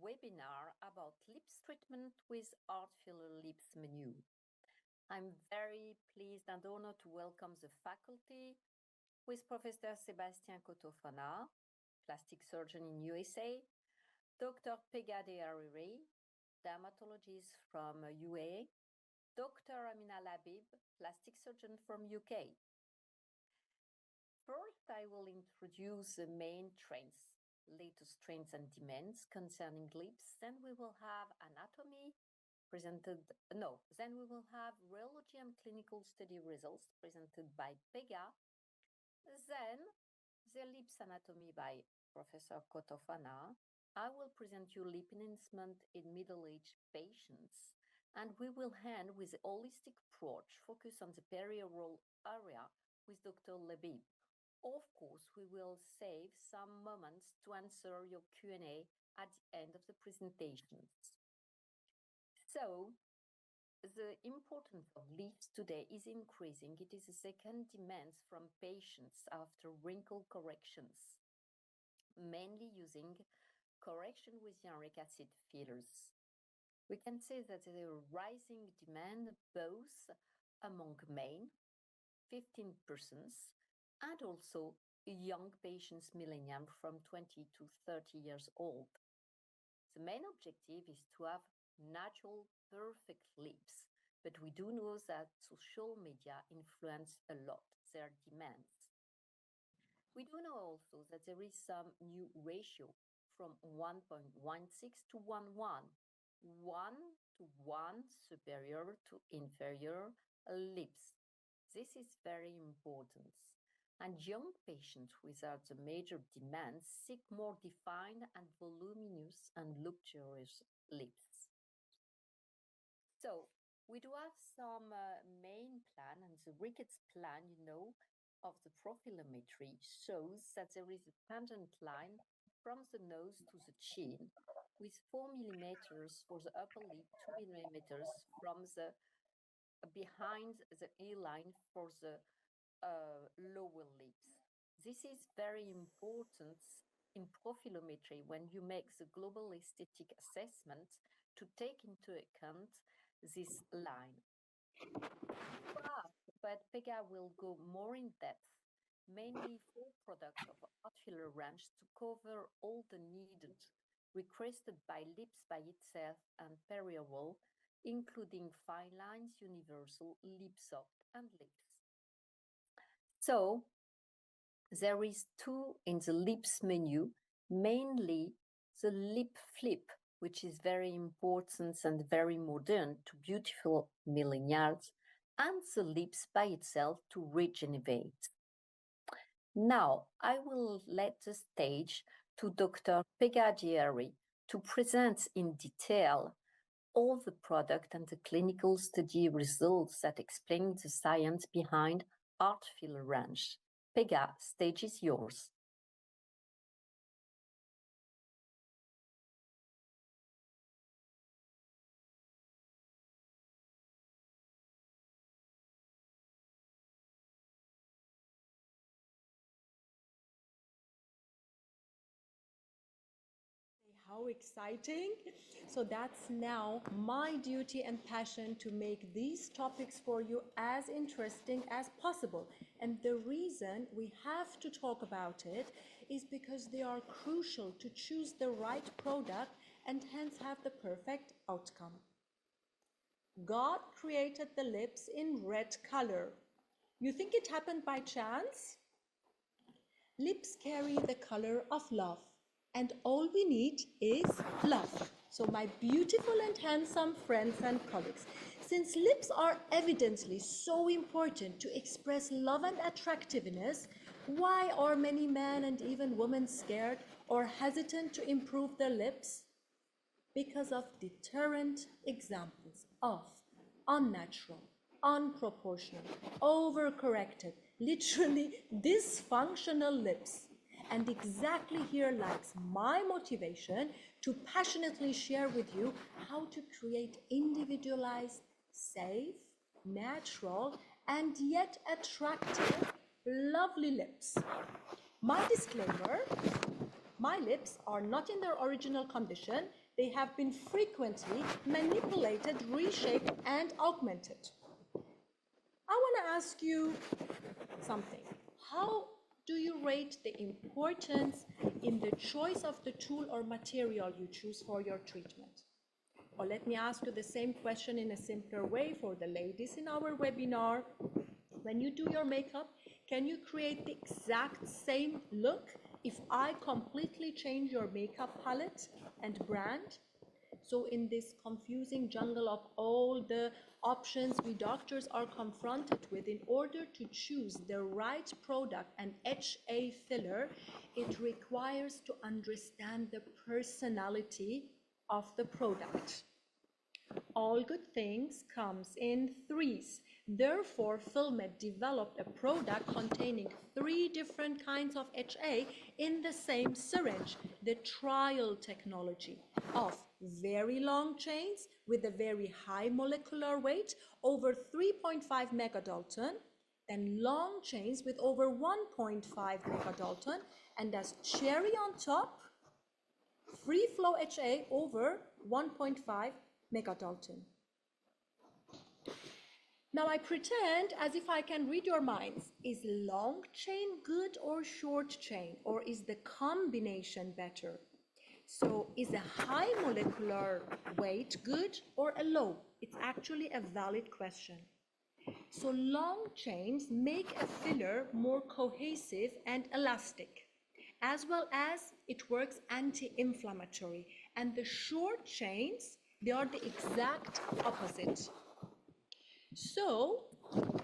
webinar about lips treatment with art filler lips menu. I'm very pleased and honored to welcome the faculty with Professor Sébastien Cotofana, plastic surgeon in USA, Dr. Pega De Hariri, dermatologist from UAE, Dr. Amina Labib, plastic surgeon from UK. First, I will introduce the main trends, latest trends and demands concerning lips. Then we will have anatomy then we will have rheology and clinical study results presented by Pega. Then the lips anatomy by Professor Cotofana. I will present you lip enhancement in middle-aged patients. And we will end with a holistic approach focused on the perioral area with Dr. Labib. Of course, we will save some moments to answer your Q&A at the end of the presentations. So, the importance of lips today is increasing. It is a second demand from patients after wrinkle corrections, mainly using correction with hyaluronic acid fillers. We can say that there is a rising demand both among men, 15%, and also young patients, millennium from 20 to 30 years old. The main objective is to have natural, perfect lips, but we do know that social media influence a lot their demands. We do know also that there is some new ratio from 1.16 to 1:1, 1 to 1 superior to inferior lips. This is very important. And young patients without the major demands seek more defined and voluminous and luxurious lips. So we do have some main plan, and the Ricketts plan, of the profillometry shows that there is a tangent line from the nose to the chin with 4 millimeters for the upper lip, 2 millimeters from the behind the ear line for the lower lips. This is very important in profillometry when you make the global aesthetic assessment to take into account this line. But Pega will go more in depth, mainly 4 products of art filler range to cover all the needed requested by lips by itself and perioral, including fine lines, universal, lip soft, and lips. So there is 2 in the lips menu, mainly the lip flip, which is very important and very modern to beautiful millennials, and the lips by itself to regenerate. Now, I will let the stage to Dr. Pega De Hariri to present in detail all the product and the clinical study results that explain the science behind art filler range. Pega, stage is yours. How exciting. So that's now my duty and passion to make these topics for you as interesting as possible. And the reason we have to talk about it is because they are crucial to choose the right product and hence have the perfect outcome. God created the lips in red color. You think it happened by chance? Lips carry the color of love. And all we need is love. So my beautiful and handsome friends and colleagues, since lips are evidently so important to express love and attractiveness, why are many men and even women scared or hesitant to improve their lips? Because of deterrent examples of unnatural, unproportional, overcorrected, literally dysfunctional lips. And exactly here lies my motivation to passionately share with you how to create individualized, safe, natural, and yet attractive, lovely lips. My disclaimer, my lips are not in their original condition they have been frequently manipulated, reshaped, and augmented. I want to ask you something. How do you rate the importance in the choice of the tool or material you choose for your treatment? Or let me ask you the same question in a simpler way for the ladies in our webinar. When you do your makeup, can you create the exact same look if I completely change your makeup palette and brand? So in this confusing jungle of all the options we doctors are confronted with, in order to choose the right product and HA filler, it requires to understand the personality of the product. All good things comes in threes. Therefore, Filmed developed a product containing 3 different kinds of HA in the same syringe, the trial technology of very long chains with a very high molecular weight, over 3.5 megadalton, then long chains with over 1.5 megadalton, and as cherry on top, free flow HA over 1.5 megadalton. Now I pretend as if I can read your minds. Is long chain good or short chain, or is the combination better? So is a high molecular weight good or a low? It's actually a valid question. So long chains make a filler more cohesive and elastic, as well as it works anti-inflammatory. And the short chains, they are the exact opposite. So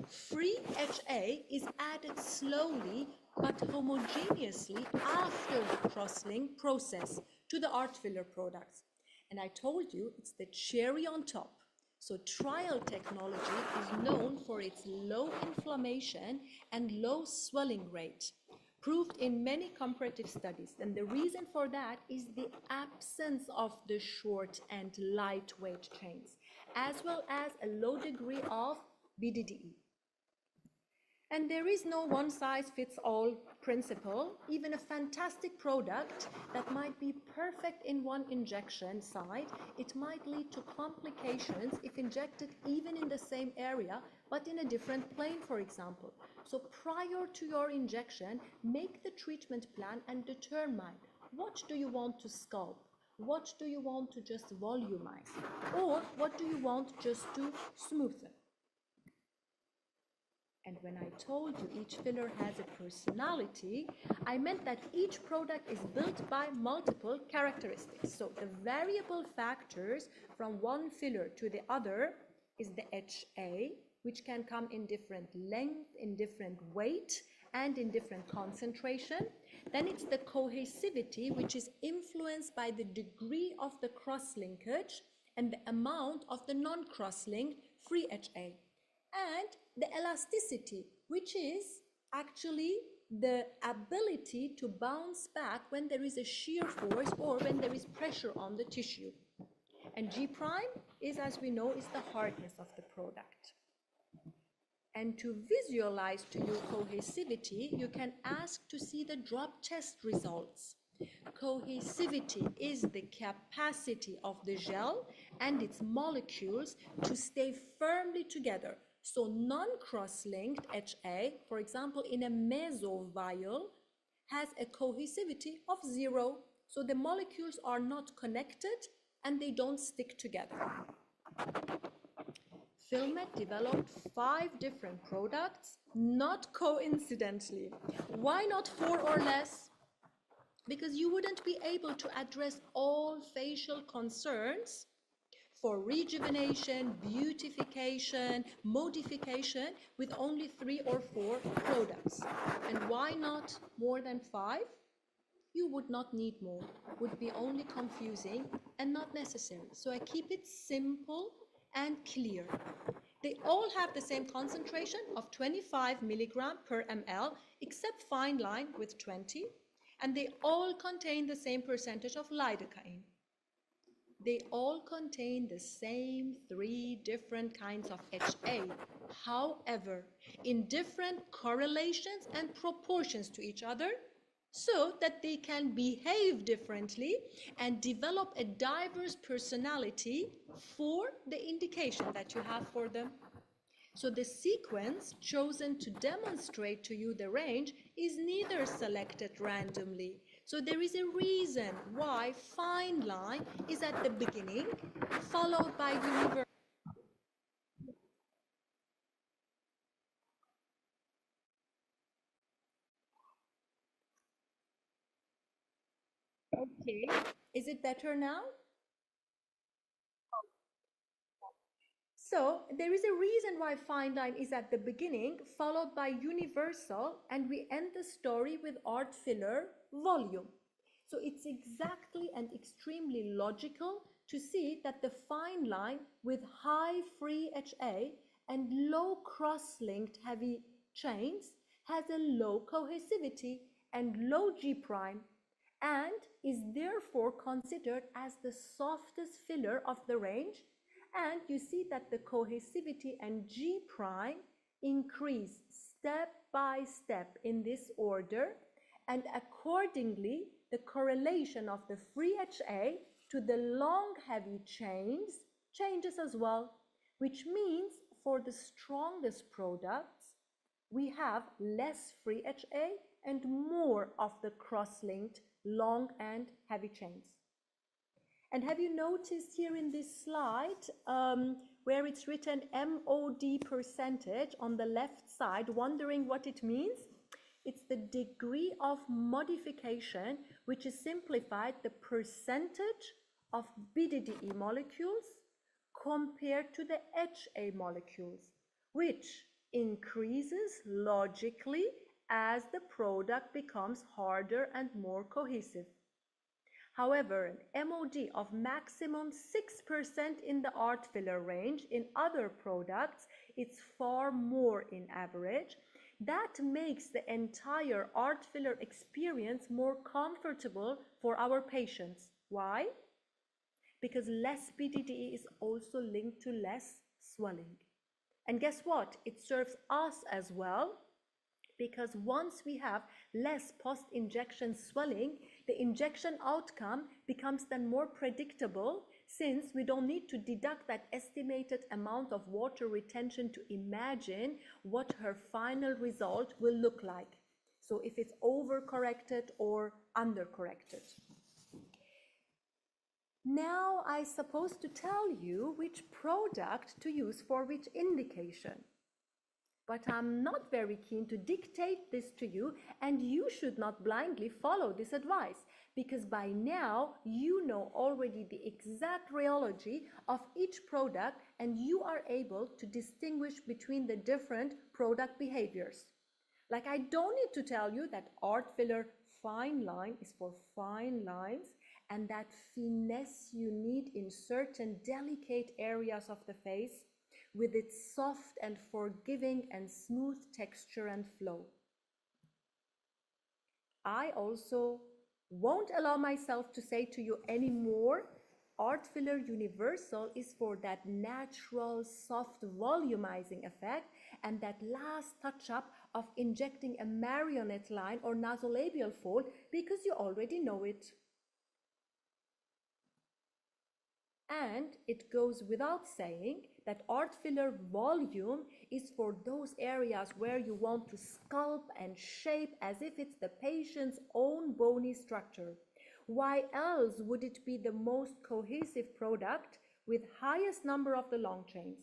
free HA is added slowly but homogeneously after the cross-link process to the art filler products. And I told you it's the cherry on top. So trial technology is known for its low inflammation and low swelling rate, proved in many comparative studies. And the reason for that is the absence of the short and lightweight chains, as well as a low degree of BDDE. And there is no one-size-fits-all principle. Even a fantastic product that might be perfect in one injection site, it might lead to complications if injected even in the same area, but in a different plane, for example. So prior to your injection, make the treatment plan and determine what do you want to sculpt, what do you want to just volumize, or what do you want just to smoothen. And when I told you each filler has a personality, I meant that each product is built by multiple characteristics. So the variable factors from one filler to the other is the HA, which can come in different length, in different weight, and in different concentration. Then it's the cohesivity, which is influenced by the degree of the cross-linkage and the amount of the non-cross-linked free HA. And the elasticity, which is actually the ability to bounce back when there is a shear force or when there is pressure on the tissue. And G prime is, as we know, is the hardness of the product. And to visualize to you cohesivity, you can ask to see the drop test results. Cohesivity is the capacity of the gel and its molecules to stay firmly together. So non-cross-linked HA, for example, in a meso vial, has a cohesivity of 0. So the molecules are not connected and they don't stick together. Filmed developed 5 different products, not coincidentally. Why not 4 or less? Because you wouldn't be able to address all facial concerns for rejuvenation, beautification, modification with only 3 or 4 products. And why not more than 5? You would not need more, would be only confusing and not necessary. So I keep it simple and clear. They all have the same concentration of 25 milligram per ml, except fine line with 20, and they all contain the same percentage of lidocaine. They all contain the same 3 different kinds of HA, however, in different correlations and proportions to each other. so that they can behave differently and develop a diverse personality for the indication that you have for them. So the sequence chosen to demonstrate to you the range is neither selected randomly. So there is a reason why fine line is at the beginning, followed by universal. Okay, is it better now? So there is a reason why fine line is at the beginning, followed by universal, and we end the story with art filler volume. So it's exactly and extremely logical to see that the fine line with high free HA and low cross-linked heavy chains has a low cohesivity and low G prime, and is therefore considered as the softest filler of the range. And you see that the cohesivity and G prime increase step by step in this order, and accordingly the correlation of the free HA to the long heavy chains changes as well, which means for the strongest products we have less free HA and more of the cross-linked long and heavy chains. And have you noticed here in this slide where it's written MOD percentage on the left side, wondering what it means? It's the degree of modification, which is simplified the percentage of BDDE molecules compared to the HA molecules, which increases logically as the product becomes harder and more cohesive. However, an MOD of maximum 6% in the art filler range in other products, it's far more in average. That makes the entire art filler experience more comfortable for our patients. Why? Because less BDDE is also linked to less swelling. And guess what? It serves us as well, because once we have less post-injection swelling, the injection outcome becomes then more predictable, since we don't need to deduct that estimated amount of water retention to imagine what her final result will look like. So if it's overcorrected or undercorrected. Now I'm supposed to tell you which product to use for which indication. But I'm not very keen to dictate this to you, and you should not blindly follow this advice, because by now you know already the exact rheology of each product and you are able to distinguish between the different product behaviors. Like, I don't need to tell you that art filler fine line is for fine lines, and that finesse you need in certain delicate areas of the face with its soft and forgiving and smooth texture and flow. I also won't allow myself to say to you anymore, art filler universal is for that natural soft volumizing effect and that last touch up of injecting a marionette line or nasolabial fold, because you already know it. And it goes without saying that art filler volume is for those areas where you want to sculpt and shape as if it's the patient's own bony structure. Why else would it be the most cohesive product with highest number of the long chains?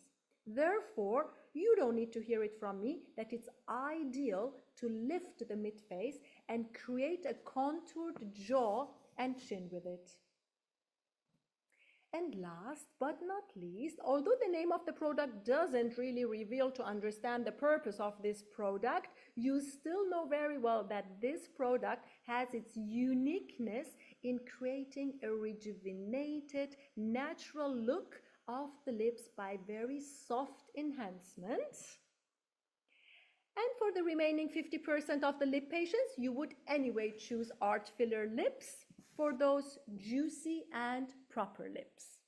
Therefore, you don't need to hear it from me that it's ideal to lift the midface and create a contoured jaw and chin with it. And last but not least, although the name of the product doesn't really reveal to understand the purpose of this product, you still know very well that this product has its uniqueness in creating a rejuvenated, natural look of the lips by very soft enhancements. And for the remaining 50% of the lip patients, you would anyway choose art filler lips for those juicy and proper lips.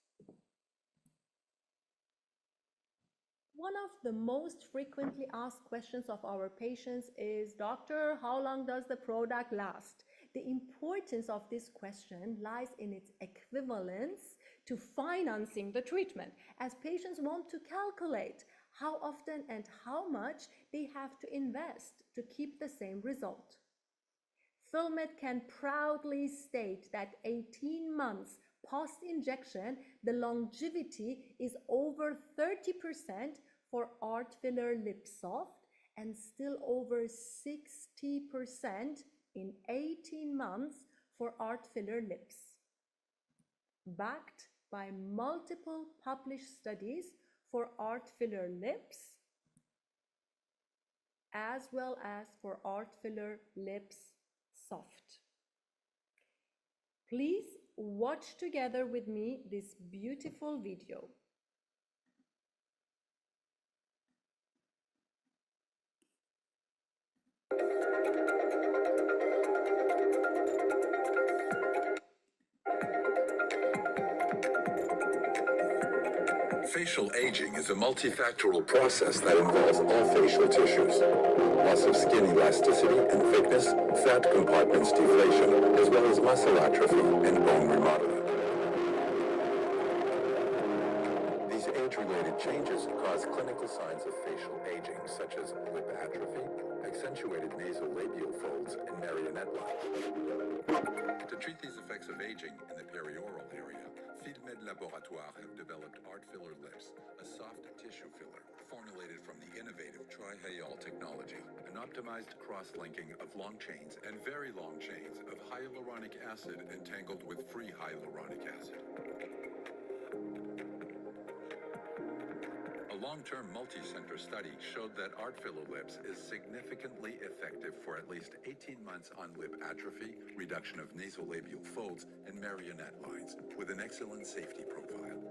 One of the most frequently asked questions of our patients is, Doctor, how long does the product last? The importance of this question lies in its equivalence to financing the treatment, as patients want to calculate how often and how much they have to invest to keep the same result. FILLER can proudly state that 18 months post-injection, the longevity is over 30% for art filler lip soft and still over 60% in 18 months for art filler lips. Backed by multiple published studies for art filler lips as well as for art filler lips soft. Please watch together with me this beautiful video. Facial aging is a multifactorial process that involves all facial tissues. Loss of skin elasticity and thickness, fat compartments deflation, as well as muscle atrophy and bone remodeling. These age-related changes cause clinical signs of facial aging, such as lip atrophy, accentuated nasolabial folds, and marionette lines. To treat these effects of aging in the perioral area, FILLER Laboratoire have developed Art Filler Lips, a soft tissue filler formulated from the innovative tri-hyal technology, an optimized cross-linking of long chains and very long chains of hyaluronic acid entangled with free hyaluronic acid. A long-term multi-center study showed that Art Filler Lips is significantly effective for at least 18 months on lip atrophy, reduction of nasolabial folds, and marionette lines, with an excellent safety profile.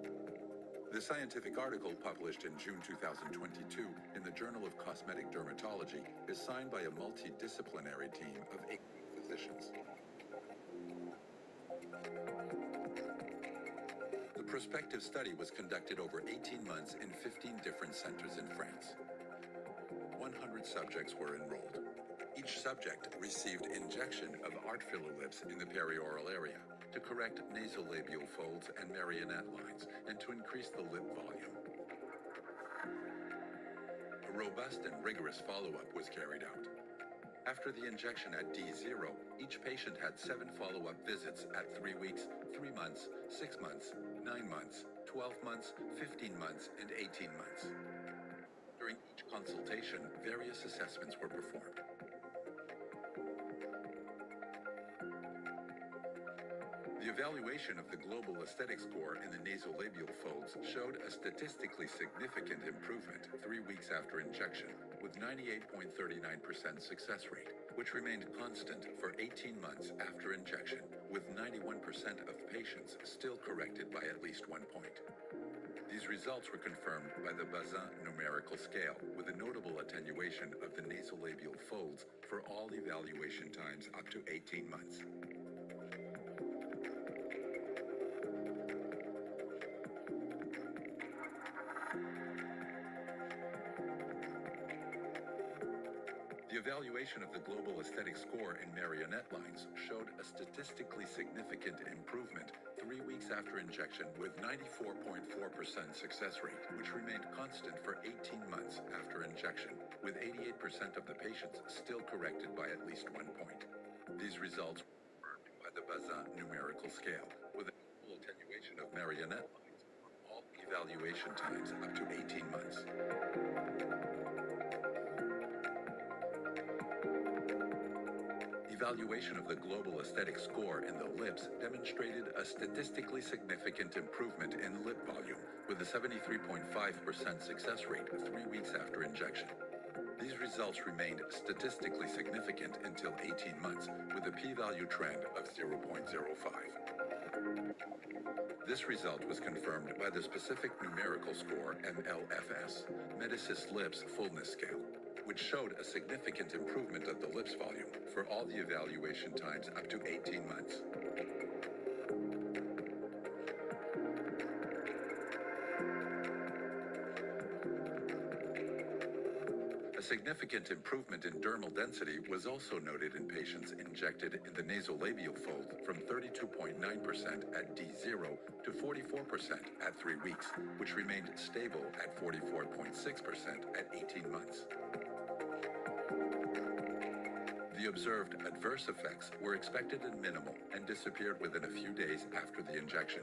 The scientific article, published in June 2022 in the Journal of Cosmetic Dermatology, is signed by a multidisciplinary team of 8 physicians. The prospective study was conducted over 18 months in 15 different centers in France. 100 subjects were enrolled. Each subject received injection of Art Filler Lips in the perioral area to correct nasolabial folds and marionette lines and to increase the lip volume. A robust and rigorous follow-up was carried out. After the injection at D0, each patient had 7 follow-up visits at 3 weeks, 3 months, 6 months, 9 months, 12 months, 15 months, and 18 months. During each consultation, various assessments were performed. The evaluation of the global aesthetic score in the nasolabial folds showed a statistically significant improvement 3 weeks after injection, with 98.39% success rate, which remained constant for 18 months after injection, with 91% of patients still corrected by at least 1 point. These results were confirmed by the Bazin numerical scale, with a notable attenuation of the nasolabial folds for all evaluation times up to 18 months. The evaluation of the global aesthetic score in marionette lines showed a statistically significant improvement 3 weeks after injection with 94.4% success rate, which remained constant for 18 months after injection, with 88% of the patients still corrected by at least 1 point. These results were confirmed by the Bazin numerical scale, with a full attenuation of marionette lines for all evaluation times up to 18 months. Evaluation of the global aesthetic score in the lips demonstrated a statistically significant improvement in lip volume, with a 73.5% success rate 3 weeks after injection. These results remained statistically significant until 18 months, with a p-value trend of 0.05. This result was confirmed by the specific numerical score MLFS, Medicis Lips Fullness Scale, which showed a significant improvement of the lips volume for all the evaluation times up to 18 months. A significant improvement in dermal density was also noted in patients injected in the nasolabial fold from 32.9% at D0 to 44% at 3 weeks, which remained stable at 44.6% at 18 months. The observed adverse effects were expected and minimal and disappeared within a few days after the injection.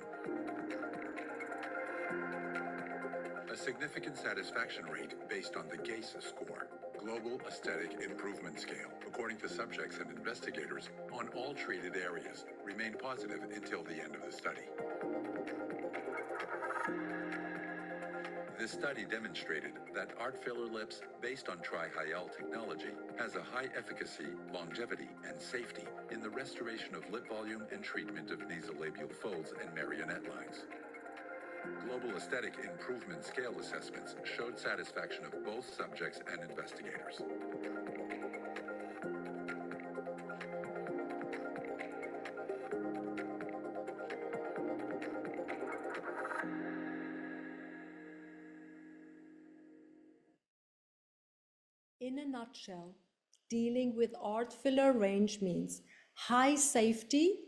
A significant satisfaction rate based on the GACE score, Global Aesthetic Improvement Scale, according to subjects and investigators on all treated areas, remained positive until the end of the study. This study demonstrated that art filler lips based on Tri-Hyal technology has a high efficacy, longevity, and safety in the restoration of lip volume and treatment of nasolabial folds and marionette lines. Global Aesthetic Improvement Scale assessments showed satisfaction of both subjects and investigators. In a nutshell, dealing with art filler range means high safety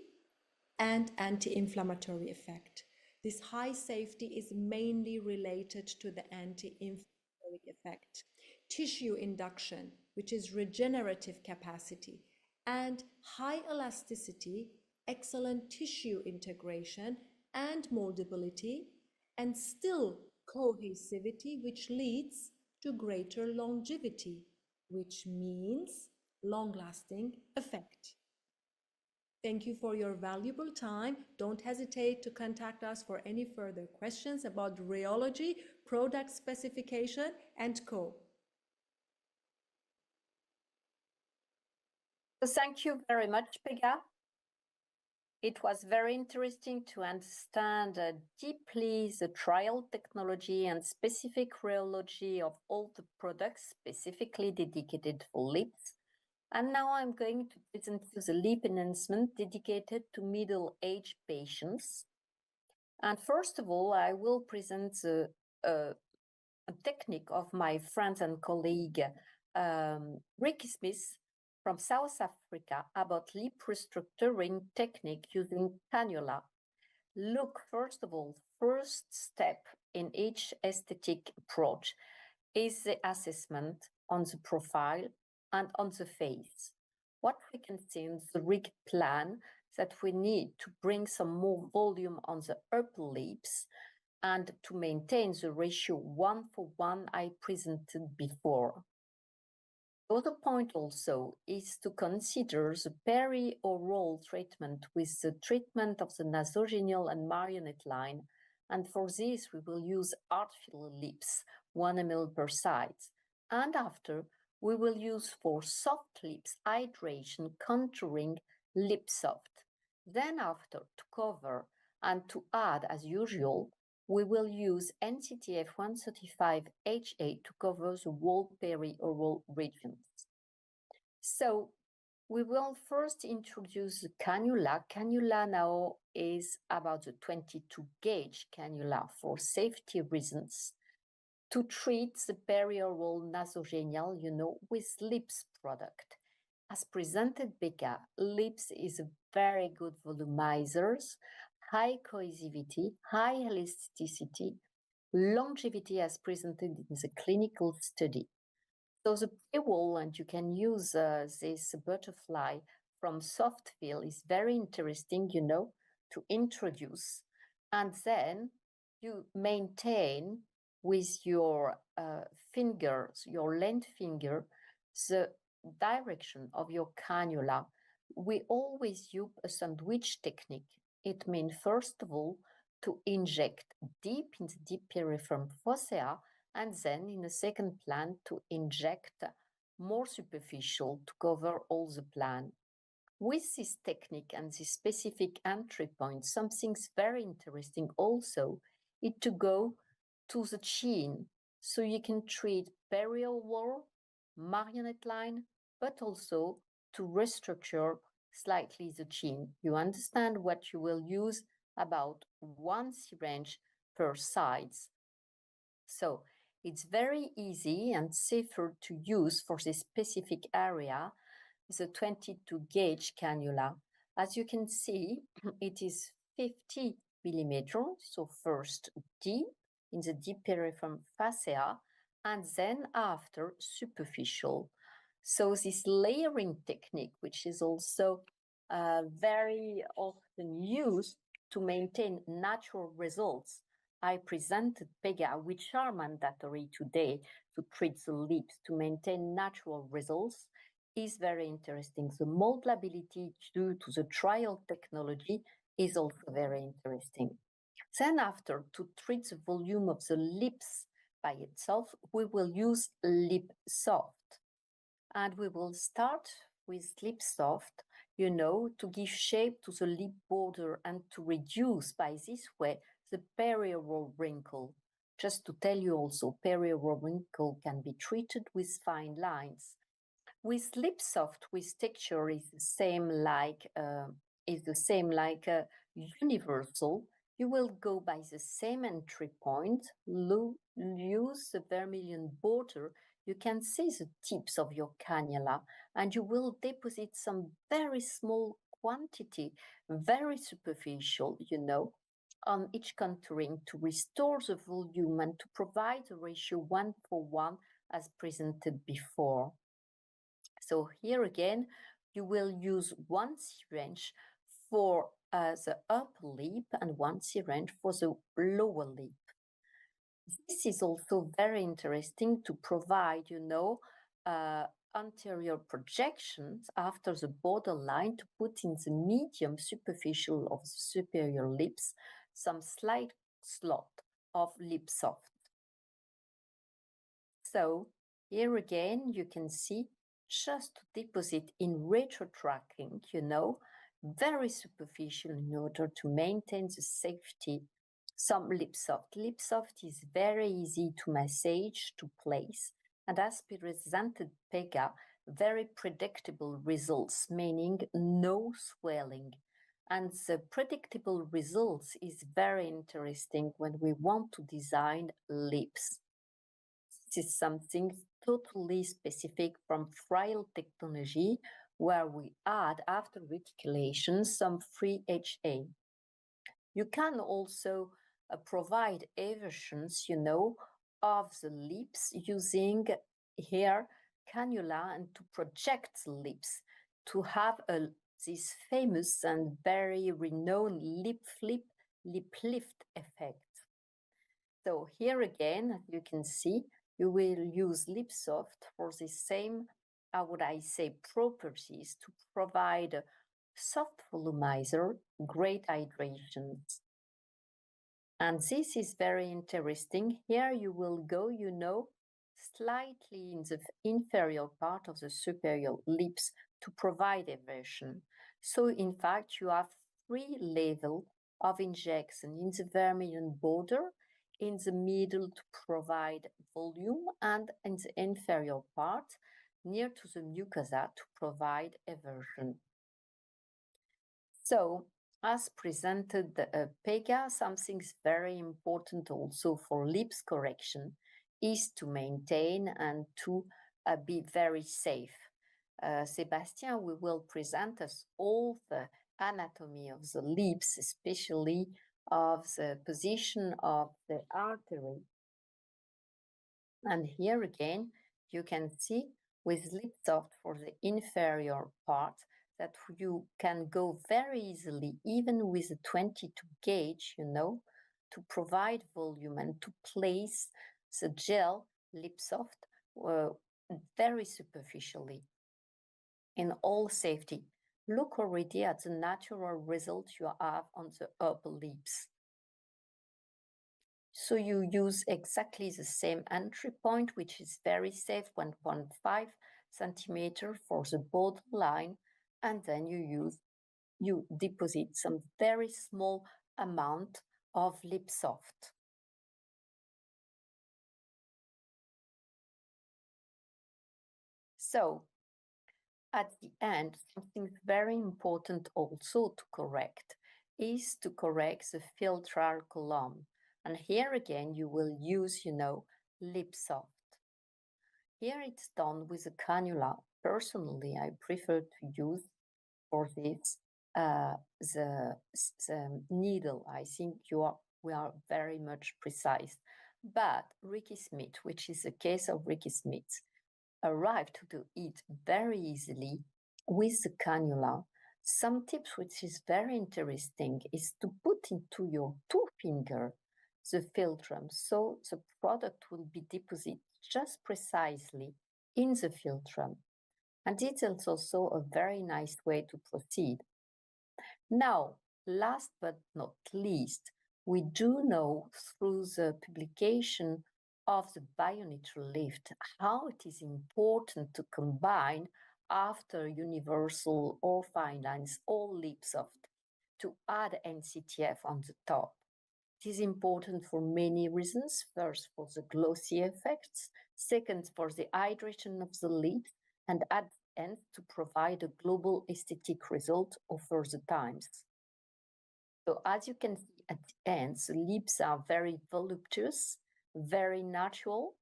and anti-inflammatory effect. This high safety is mainly related to the anti-inflammatory effect, tissue induction, which is regenerative capacity, and high elasticity, excellent tissue integration and moldability, and still cohesivity, which leads to greater longevity, which means long-lasting effect. Thank you for your valuable time. Don't hesitate to contact us for any further questions about rheology, product specification, and co. Thank you very much, Pega. It was very interesting to understand deeply the trial technology and specific rheology of all the products specifically dedicated for lips. And now I'm going to present you the lip enhancement dedicated to middle-aged patients. And first of all, I will present the technique of my friend and colleague, Ricky Smith from South Africa, about lip restructuring technique using cannula. Look, first of all, first step in each aesthetic approach is the assessment on the profile and on the face. What we can see in the rig plan that we need to bring some more volume on the upper lips and to maintain the ratio 1:1 I presented before. The other point also is to consider the peri-oral treatment with the treatment of the nasogenial and marionette line, and for this we will use art filler lips, 1 ml per side. And after, we will use for soft lips hydration, contouring, lip soft. Then after, to cover and to add as usual, we will use NCTF 135HA to cover the whole peri-oral regions. So we will first introduce the cannula. Cannula now is about the 22 gauge cannula for safety reasons to treat the peri-oral nasogenial, with lips product. As presented, Becca, lips is a very good volumizers, high cohesivity, high elasticity, longevity as presented in the clinical study. So the pre-roll, and you can use this butterfly from Softfill, is very interesting, to introduce. And then you maintain with your fingers, your length finger, the direction of your cannula. We always use a sandwich technique. It means, first of all, to inject deep in the deep piriform fossa, and then in a second plan to inject more superficial to cover all the plan. With this technique and this specific entry point, something's very interesting also is to go to the chin, so you can treat peri-oral, marionette line, but also to restructure slightly the chin. You understand what you will use, about 1 syringe per side. So It's very easy and safer to use for this specific area, the 22 gauge cannula. As you can see, it is 50 millimeters, so first deep in the deep periform fascia, and then after superficial. So this layering technique, which is also very often used to maintain natural results. I presented PEGA, which are mandatory today to treat the lips to maintain natural results, is very interesting. The moldability due to the trial technology is also very interesting. Then after, to treat the volume of the lips by itself, we will use Lip Soft. And we will start with Lip Soft, you know, to give shape to the lip border and to reduce by this way the perioral wrinkle. Just to tell you also, perioral wrinkle can be treated with fine lines. With Lip Soft, with texture is the same like universal. You will go by the same entry point, use the vermilion border. You can see the tips of your cannula, and you will deposit some very small quantity, very superficial, you know, on each contouring to restore the volume and to provide the ratio 1:1 as presented before. So here again, you will use one syringe for the upper lip and one syringe for the lower lip. This is also very interesting to provide, you know, anterior projections after the borderline to put in the medium superficial of the superior lips some slight slot of Lip Soft. So here again, you can see just to deposit in retrotracking, you know, very superficial in order to maintain the safety. Some Lip Soft. Lip Soft is very easy to massage, to place, and as presented PEGA, very predictable results, meaning no swelling. And the predictable results is very interesting when we want to design lips. This is something totally specific from trial technology, where we add after reticulation some free HA. You can also provide eversions, you know, of the lips using here cannula and to project the lips to have this famous and very renowned lip flip, lip lift effect. So here again, you can see you will use Lip Soft for the same, how would I say, properties to provide a soft volumizer, great hydration. And this is very interesting. Here you will go, you know, slightly in the inferior part of the superior lips to provide eversion. So in fact, you have 3 levels of injection in the vermilion border, in the middle to provide volume, and in the inferior part, near to the mucosa to provide eversion. So, as presented PEGA, something very important also for lips correction is to maintain and to be very safe. Sébastien, we will present us all the anatomy of the lips, especially of the position of the artery. And here again, you can see with Lip Soft for the inferior part that you can go very easily, even with a 22 gauge, you know, to provide volume and to place the gel Lip Soft very superficially in all safety. Look already at the natural result you have on the upper lips. So you use exactly the same entry point, which is very safe, 1.5 centimeter for the borderline, and then you deposit some very small amount of Lip Soft. So at the end, something very important also to correct is to correct the filtral column. And here again, you will use, you know, lip soft. Here it's done with a cannula. Personally, I prefer to use for this the needle. I think we are very much precise. But Ricky Smith, which is the case of Ricky Smith, arrived to do it very easily with the cannula. Some tips which is very interesting is to put into your two finger the philtrum, so the product will be deposited just precisely in the philtrum. And it's also a very nice way to proceed. Now, last but not least, we do know through the publication of the bioneutral lift how it is important to combine after universal or fine lines or lip soft to add NCTF on the top. It is important for many reasons. First, for the glossy effects. Second, for the hydration of the lips. And at the end, to provide a global aesthetic result over the times. So as you can see at the end, the lips are very voluptuous, very natural.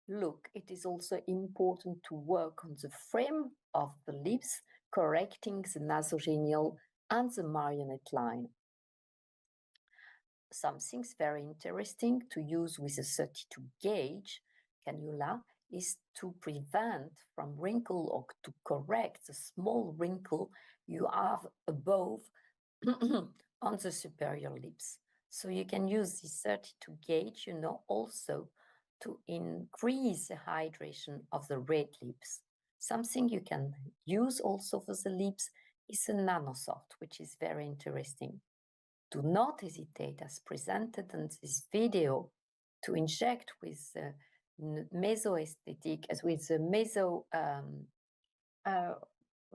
Look, it is also important to work on the frame of the lips, correcting the nasogenial and the marionette line. Something's very interesting to use with a 32 gauge cannula is to prevent from wrinkle or to correct the small wrinkle you have above on the superior lips. So you can use this 32 gauge, also to increase the hydration of the red lips. Something you can use also for the lips is a nanosoft, which is very interesting. Do not hesitate, as presented in this video, to inject with the mesoaesthetic, as with the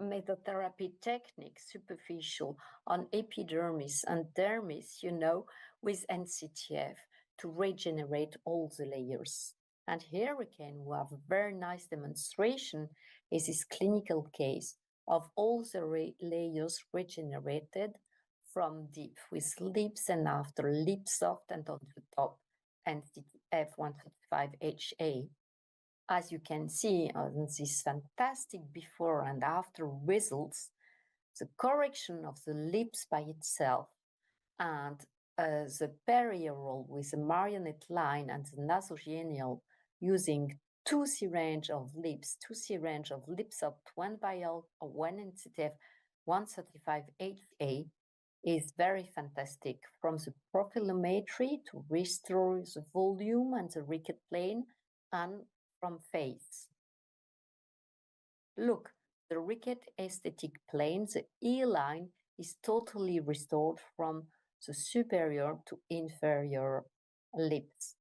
mesotherapy technique, superficial on epidermis and dermis, with NCTF to regenerate all the layers. And here again, we have a very nice demonstration is this clinical case of all the layers regenerated from deep with lips and after lip soft and on the top NCTF 135HA. As you can see on this fantastic before and after results, the correction of the lips by itself and the perioral with the marionette line and the nasogenial using two syringe of lip soft, one vial or one NCTF 135HA is very fantastic, from the profillometry to restore the volume and the ricket plane and from face. Look, the ricket aesthetic plane, the E line, is totally restored from the superior to inferior lips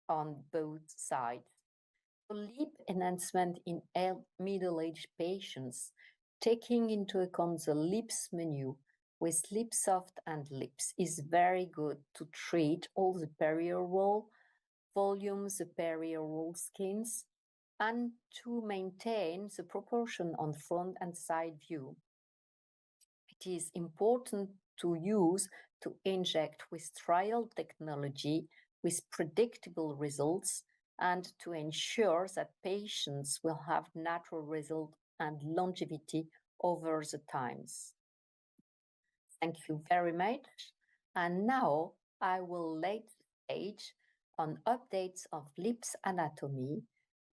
on both sides. The lip enhancement in middle-aged patients, taking into account the lips menu with lip soft and lips, is very good to treat all the perioral volumes, the perioral skins, and to maintain the proportion on front and side view. It is important to use to inject with trial technology with predictable results and to ensure that patients will have natural result and longevity over the times. Thank you very much. And now I will lay the stage on updates of lips anatomy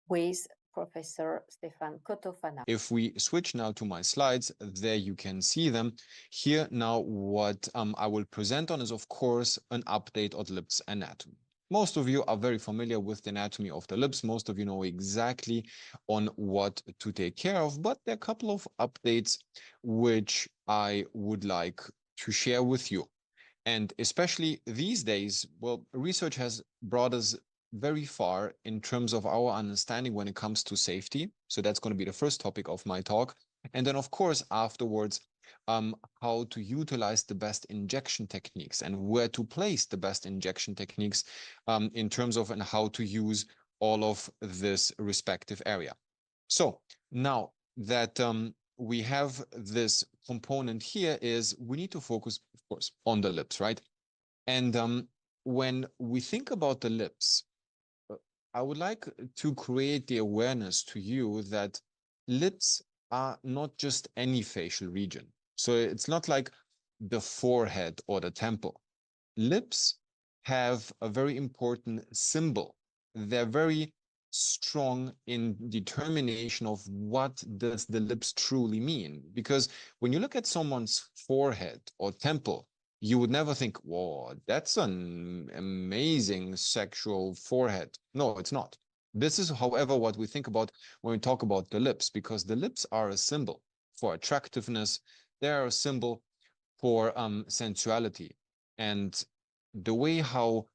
with Professor Stefan Kotofana. If we switch now to my slides, there you can see them. Here now what I will present on is, of course, an update on lips anatomy. Most of you are very familiar with the anatomy of the lips. Most of you know exactly on what to take care of, but there are a couple of updates which I would like to share with you. And especially these days, well, research has brought us very far in terms of our understanding when it comes to safety. So that's going to be the first topic of my talk. And then, of course, afterwards, how to utilize the best injection techniques and where to place the best injection techniques in terms of and how to use all of this respective area. So now that we have this component here is we need to focus, of course, on the lips, right? And when we think about the lips, I would like to create the awareness to you that lips are not just any facial region. So it's not like the forehead or the temple. Lips have a very important symbol. They're very strong in determination of what does the lips truly mean. Because when you look at someone's forehead or temple, you would never think, whoa, that's an amazing sexual forehead. No, it's not. This is, however, what we think about when we talk about the lips, because the lips are a symbol for attractiveness. They're a symbol for sensuality. And the way how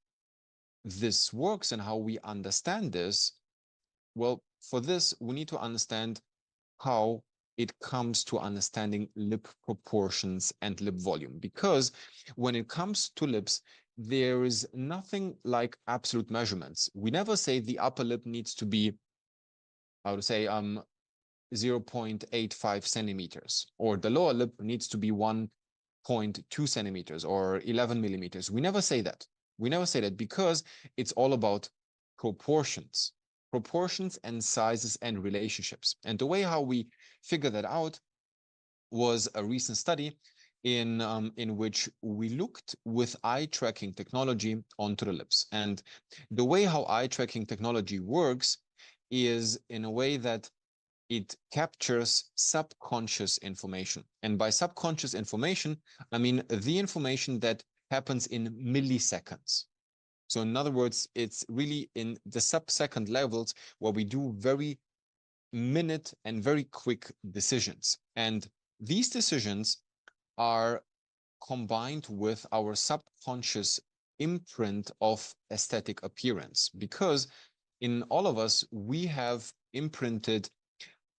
this works and how we understand this, well, for this, we need to understand how it comes to understanding lip proportions and lip volume. Because when it comes to lips, there is nothing like absolute measurements. We never say the upper lip needs to be, I would say, 0.85 centimeters, or the lower lip needs to be 1.2 centimeters or 11 millimeters. We never say that. We never say that because it's all about proportions, proportions and sizes and relationships. And the way how we figure that out was a recent study in which we looked with eye tracking technology onto the lips. And the way how eye tracking technology works is in a way that it captures subconscious information. And by subconscious information, I mean the information that happens in milliseconds. So in other words, it's really in the sub-second levels where we do very minute and very quick decisions. And these decisions are combined with our subconscious imprint of aesthetic appearance, because in all of us, we have imprinted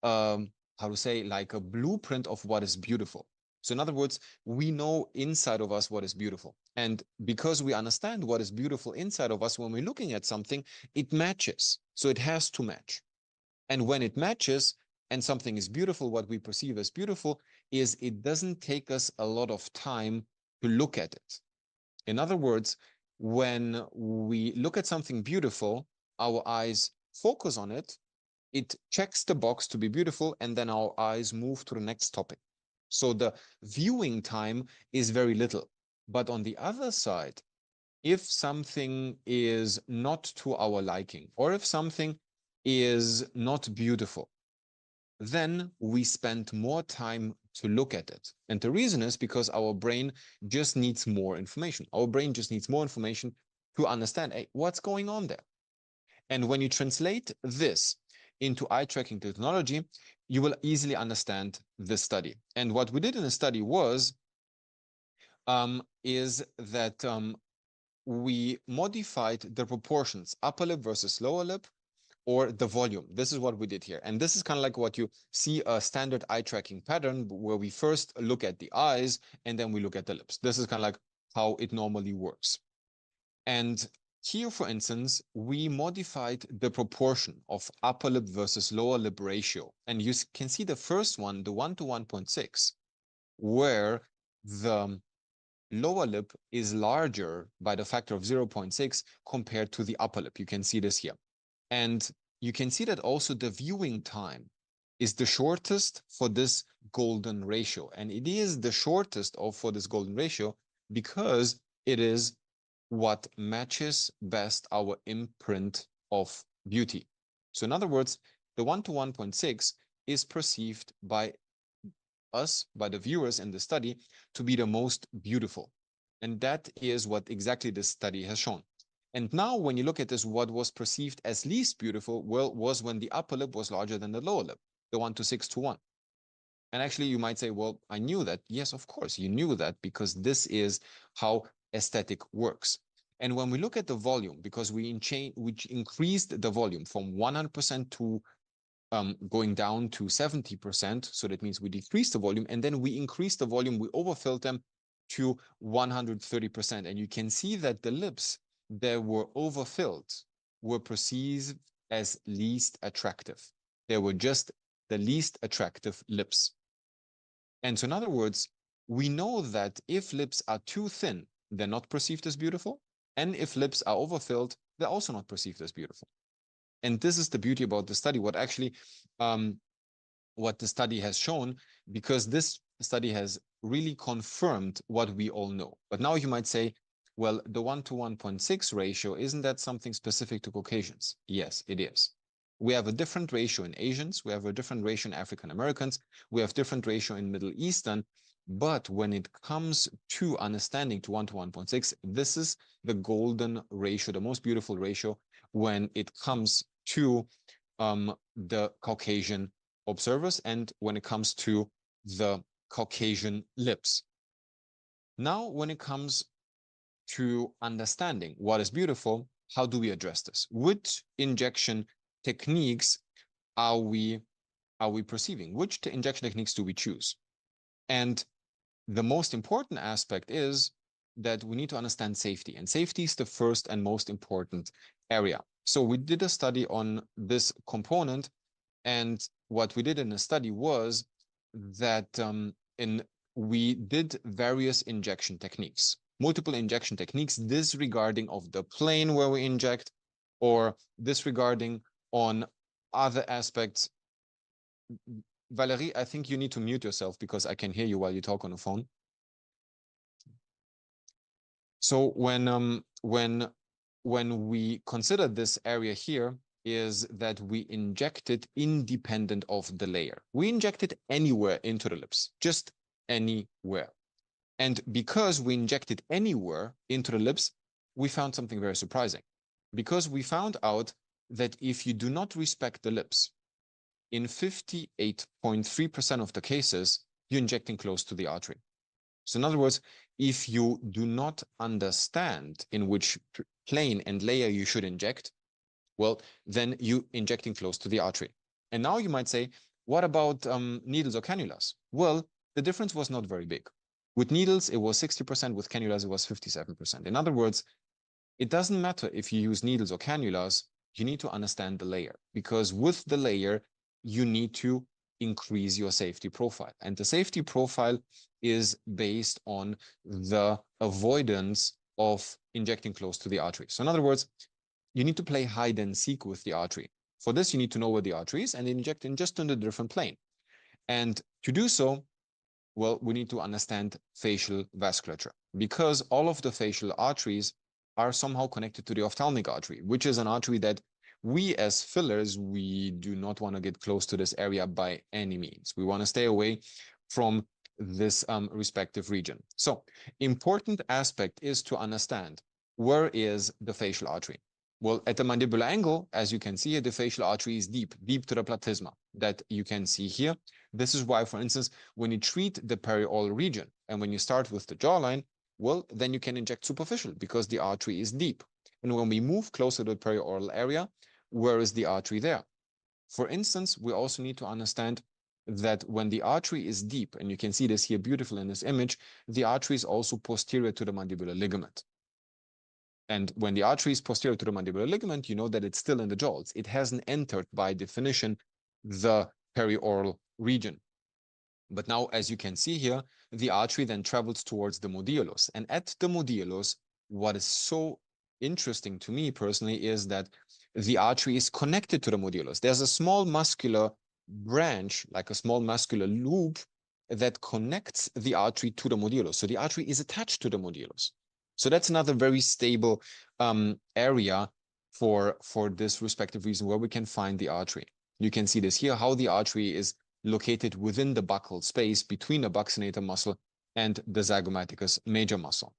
how to say, like a blueprint of what is beautiful. So in other words, we know inside of us what is beautiful. And because we understand what is beautiful inside of us, when we're looking at something, it matches. So it has to match. And when it matches and something is beautiful, what we perceive as beautiful is it doesn't take us a lot of time to look at it. In other words, when we look at something beautiful, our eyes focus on it, it checks the box to be beautiful, and then our eyes move to the next topic. So the viewing time is very little. But on the other side, if something is not to our liking, or if something is not beautiful, then we spend more time to look at it. And the reason is because our brain just needs more information. Our brain just needs more information to understand, hey, what's going on there. And when you translate this into eye tracking technology, you will easily understand this study. And what we did in the study is that we modified the proportions, upper lip versus lower lip, or the volume. This is what we did here. And this is kind of like what you see a standard eye tracking pattern where we first look at the eyes and then we look at the lips. This is kind of like how it normally works. And here, for instance, we modified the proportion of upper lip versus lower lip ratio. And you can see the first one, the 1 to 1.6, where the lower lip is larger by the factor of 0.6 compared to the upper lip. You can see this here. And you can see that also the viewing time is the shortest for this golden ratio. And it is the shortest for this golden ratio because it is what matches best our imprint of beauty. So in other words, the 1 to 1.6 is perceived by us, by the viewers in the study, to be the most beautiful. And that is what exactly this study has shown. And now when you look at this, what was perceived as least beautiful, well, was when the upper lip was larger than the lower lip, the 1 to 6 to 1. And actually you might say, well, I knew that. Yes, of course, you knew that because this is how aesthetic works. And when we look at the volume, because we increased the volume from 100% to going down to 70%, so that means we decreased the volume, and then we increased the volume, we overfilled them to 130%. And you can see that the lips that were overfilled were perceived as least attractive. They were just the least attractive lips. And so in other words, we know that if lips are too thin, they're not perceived as beautiful. And if lips are overfilled, they're also not perceived as beautiful. And this is the beauty about the study, what actually what the study has shown, because this study has really confirmed what we all know. But now you might say, well, the 1 to 1.6 ratio, isn't that something specific to Caucasians? Yes, it is. We have a different ratio in Asians, we have a different ratio in African Americans, we have different ratio in Middle Eastern, but when it comes to understanding to 1 to 1.6, this is the golden ratio, the most beautiful ratio when it comes to the Caucasian observers and when it comes to the Caucasian lips. Now, when it comes to understanding what is beautiful, how do we address this? Which injection techniques are we perceiving? Which injection techniques do we choose? And the most important aspect is that we need to understand safety, and safety is the first and most important area. So we did a study on this component, and what we did in the study was that we did various injection techniques, multiple injection techniques, disregarding of the plane where we inject or disregarding on other aspects. Valerie, I think you need to mute yourself because I can hear you while you talk on the phone. So when we consider this area here, is that we injected independent of the layer. We injected anywhere into the lips, just anywhere. And because we injected anywhere into the lips, we found something very surprising. Because we found out that if you do not respect the lips, in 58.3% of the cases, you're injecting close to the artery. So in other words, if you do not understand in which plane and layer you should inject, well, then you injecting close to the artery. And now you might say, what about needles or cannulas? Well, the difference was not very big. With needles, it was 60%. With cannulas, it was 57%. In other words, it doesn't matter if you use needles or cannulas, you need to understand the layer, because with the layer, you need to increase your safety profile. And the safety profile is based on the avoidance of injecting close to the artery. So in other words, you need to play hide and seek with the artery. For this, you need to know where the artery is and inject in just on a different plane. And to do so, well, we need to understand facial vasculature, because all of the facial arteries are somehow connected to the ophthalmic artery, which is an artery that we as fillers, we do not want to get close to this area by any means. We want to stay away from this respective region. So important aspect is to understand where is the facial artery. Well, at the mandibular angle, as you can see here, the facial artery is deep to the platysma that you can see here. This is why, for instance, when you treat the perioral region and when you start with the jawline, well, then you can inject superficial because the artery is deep. And when we move closer to the perioral area, where is the artery there? For instance, we also need to understand that when the artery is deep, and you can see this here beautiful in this image, the artery is also posterior to the mandibular ligament. And when the artery is posterior to the mandibular ligament, you know that it's still in the jaw. It hasn't entered, by definition, the perioral region. But now, as you can see here, the artery then travels towards the modulus. And at the modulus, what is so interesting to me personally is that the artery is connected to the modulus. There's a small muscular branch, like a small muscular loop, that connects the artery to the modulus. So the artery is attached to the modulus. So that's another very stable area for this respective reason where we can find the artery. You can see this here, how the artery is located within the buccal space between the buccinator muscle and the zygomaticus major muscle.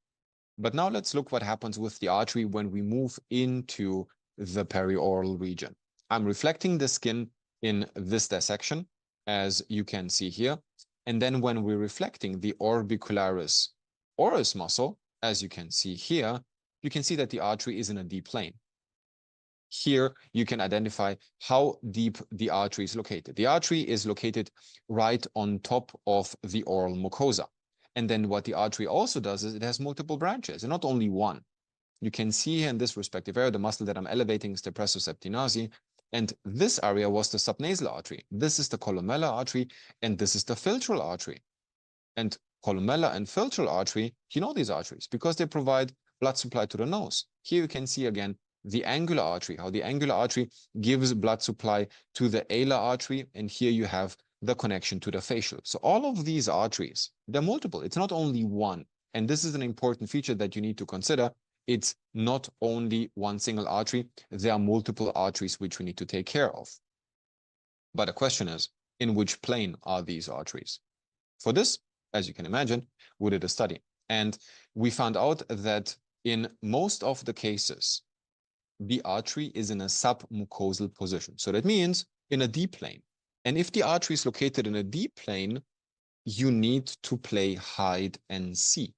But now let's look what happens with the artery when we move into the perioral region. I'm reflecting the skin in this dissection, as you can see here. And then when we're reflecting the orbicularis oris muscle, as you can see here, you can see that the artery is in a deep plane. Here, you can identify how deep the artery is located. The artery is located right on top of the oral mucosa. And then what the artery also does is it has multiple branches, and not only one. You can see here in this respective area, the muscle that I'm elevating is the depressor septinasi, and this area was the subnasal artery. This is the columellar artery, and this is the philtral artery. And columellar and philtral artery, you know these arteries because they provide blood supply to the nose. Here you can see again the angular artery, how the angular artery gives blood supply to the alar artery, and here you have the connection to the facial. So all of these arteries, they're multiple. It's not only one. And this is an important feature that you need to consider. It's not only one single artery. There are multiple arteries which we need to take care of. But the question is, in which plane are these arteries? For this, as you can imagine, we did a study. And we found out that in most of the cases, the artery is in a submucosal position. So that means in a D plane. And if the artery is located in a D plane, you need to play hide and seek.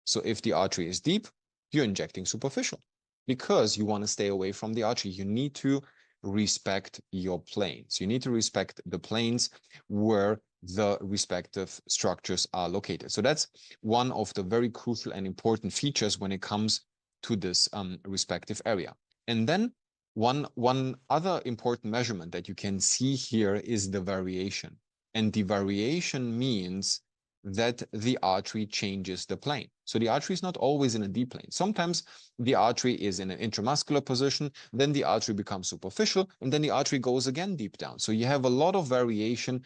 So if the artery is deep, you're injecting superficial because you want to stay away from the artery. You need to respect your planes. You need to respect the planes where the respective structures are located. So that's one of the very crucial and important features when it comes to this respective area. And then one other important measurement that you can see here is the variation. And the variation means that the artery changes the plane. So the artery is not always in a D plane. Sometimes the artery is in an intramuscular position, then the artery becomes superficial, and then the artery goes again deep down. So you have a lot of variation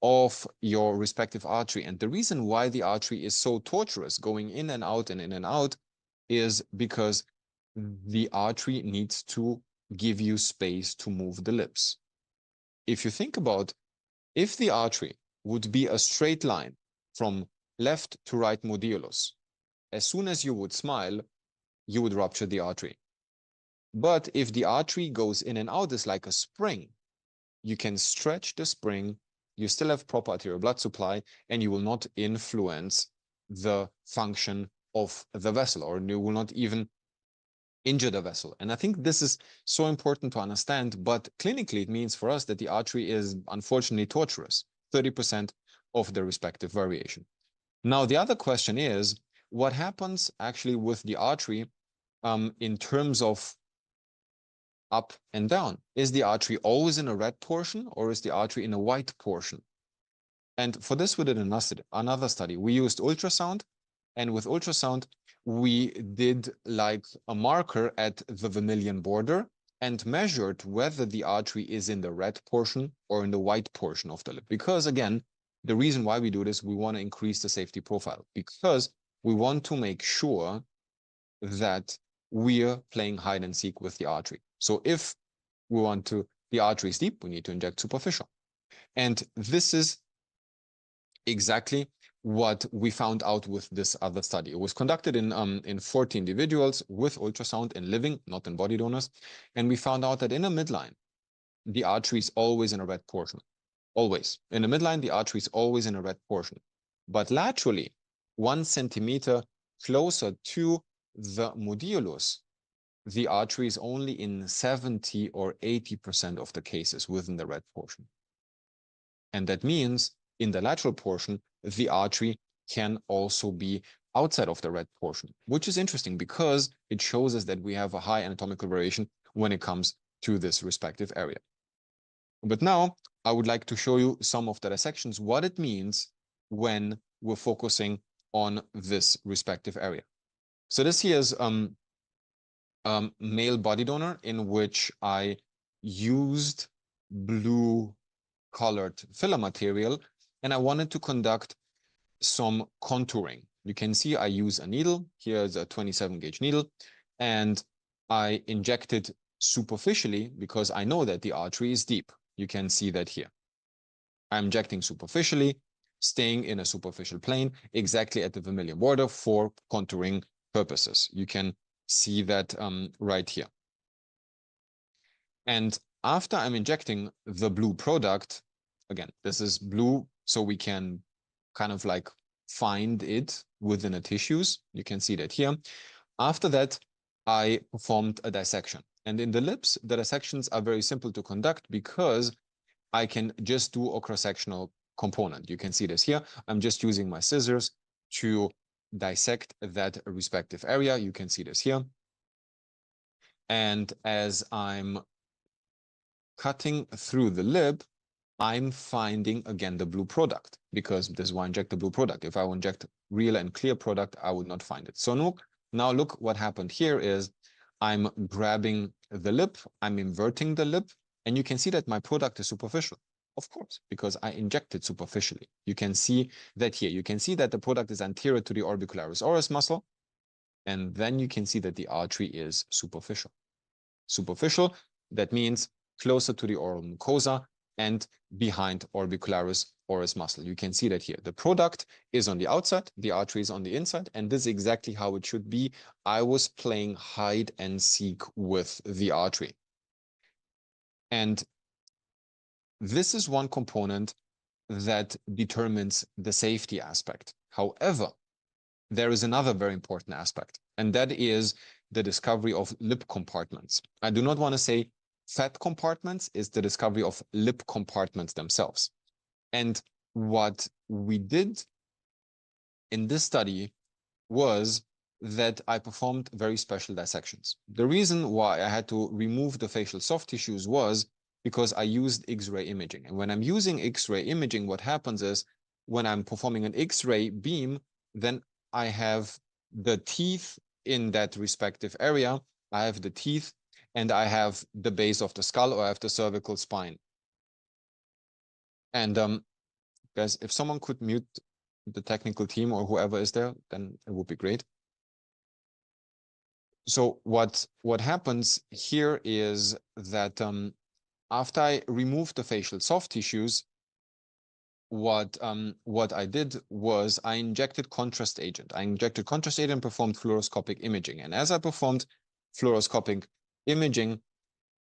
of your respective artery. And the reason why the artery is so tortuous, going in and out and in and out, is because the artery needs to give you space to move the lips. If you think about, if the artery would be a straight line from left to right modulus, as soon as you would smile, you would rupture the artery. But if the artery goes in and out, it's like a spring. You can stretch the spring, you still have proper arterial blood supply, and you will not influence the function of the vessel, or you will not even injure the vessel. And I think this is so important to understand, but clinically it means for us that the artery is unfortunately tortuous, 30% of the respective variation. Now, the other question is, what happens actually with the artery in terms of up and down? Is the artery always in a red portion, or is the artery in a white portion? And for this, we did another study. We used ultrasound, and with ultrasound, we did like a marker at the vermilion border and measured whether the artery is in the red portion or in the white portion of the lip. Because again, the reason why we do this, we want to increase the safety profile, because we want to make sure that we're playing hide and seek with the artery. So if we want to, the artery is deep, we need to inject superficial. And this is exactly what we found out with this other study. It was conducted in 40 individuals with ultrasound in living, not in body donors. And we found out that in a midline, the artery is always in a red portion. Always. In the midline, the artery is always in a red portion. But laterally, 1 centimeter closer to the modulus, the artery is only in 70 or 80% of the cases within the red portion. And that means in the lateral portion, the artery can also be outside of the red portion, which is interesting because it shows us that we have a high anatomical variation when it comes to this respective area. But now I would like to show you some of the dissections, what it means when we're focusing on this respective area. So this here is male body donor in which I used blue colored filler material, and I wanted to conduct some contouring. You can see I use a needle. Here is a 27 gauge needle, and I injected superficially because I know that the artery is deep. You can see that here. I'm injecting superficially, staying in a superficial plane, exactly at the vermilion border for contouring purposes. You can see that right here. And after I'm injecting the blue product, again, this is blue, so we can kind of like find it within the tissues. You can see that here. After that, I performed a dissection. And in the lips, the dissections are very simple to conduct because I can just do a cross-sectional component. You can see this here. I'm just using my scissors to dissect that respective area. You can see this here. And as I'm cutting through the lip, I'm finding again the blue product, because this is why I inject the blue product. If I would inject real and clear product, I would not find it. So now look what happened here is I'm grabbing the lip, I'm inverting the lip, and you can see that my product is superficial. Of course, because I injected superficially. You can see that here. You can see that the product is anterior to the orbicularis oris muscle, and then you can see that the artery is superficial. Superficial, that means closer to the oral mucosa and behind orbicularis oris muscle. You can see that here. The product is on the outside, the artery is on the inside, and this is exactly how it should be. I was playing hide and seek with the artery. And this is one component that determines the safety aspect. However, there is another very important aspect, and that is the discovery of lip compartments. I do not want to say fat compartments, is the discovery of lip compartments themselves. And what we did in this study was that I performed very special dissections. The reason why I had to remove the facial soft tissues was because I used X-ray imaging. And when I'm using X-ray imaging, what happens is when I'm performing an X-ray beam, then I have the teeth in that respective area. I have the teeth and I have the base of the skull, or I have the cervical spine. And guys, if someone could mute the technical team or whoever is there, then it would be great. So what happens here is that after I removed the facial soft tissues, what I did was I injected contrast agent. I injected contrast agent and performed fluoroscopic imaging. And as I performed fluoroscopic imaging,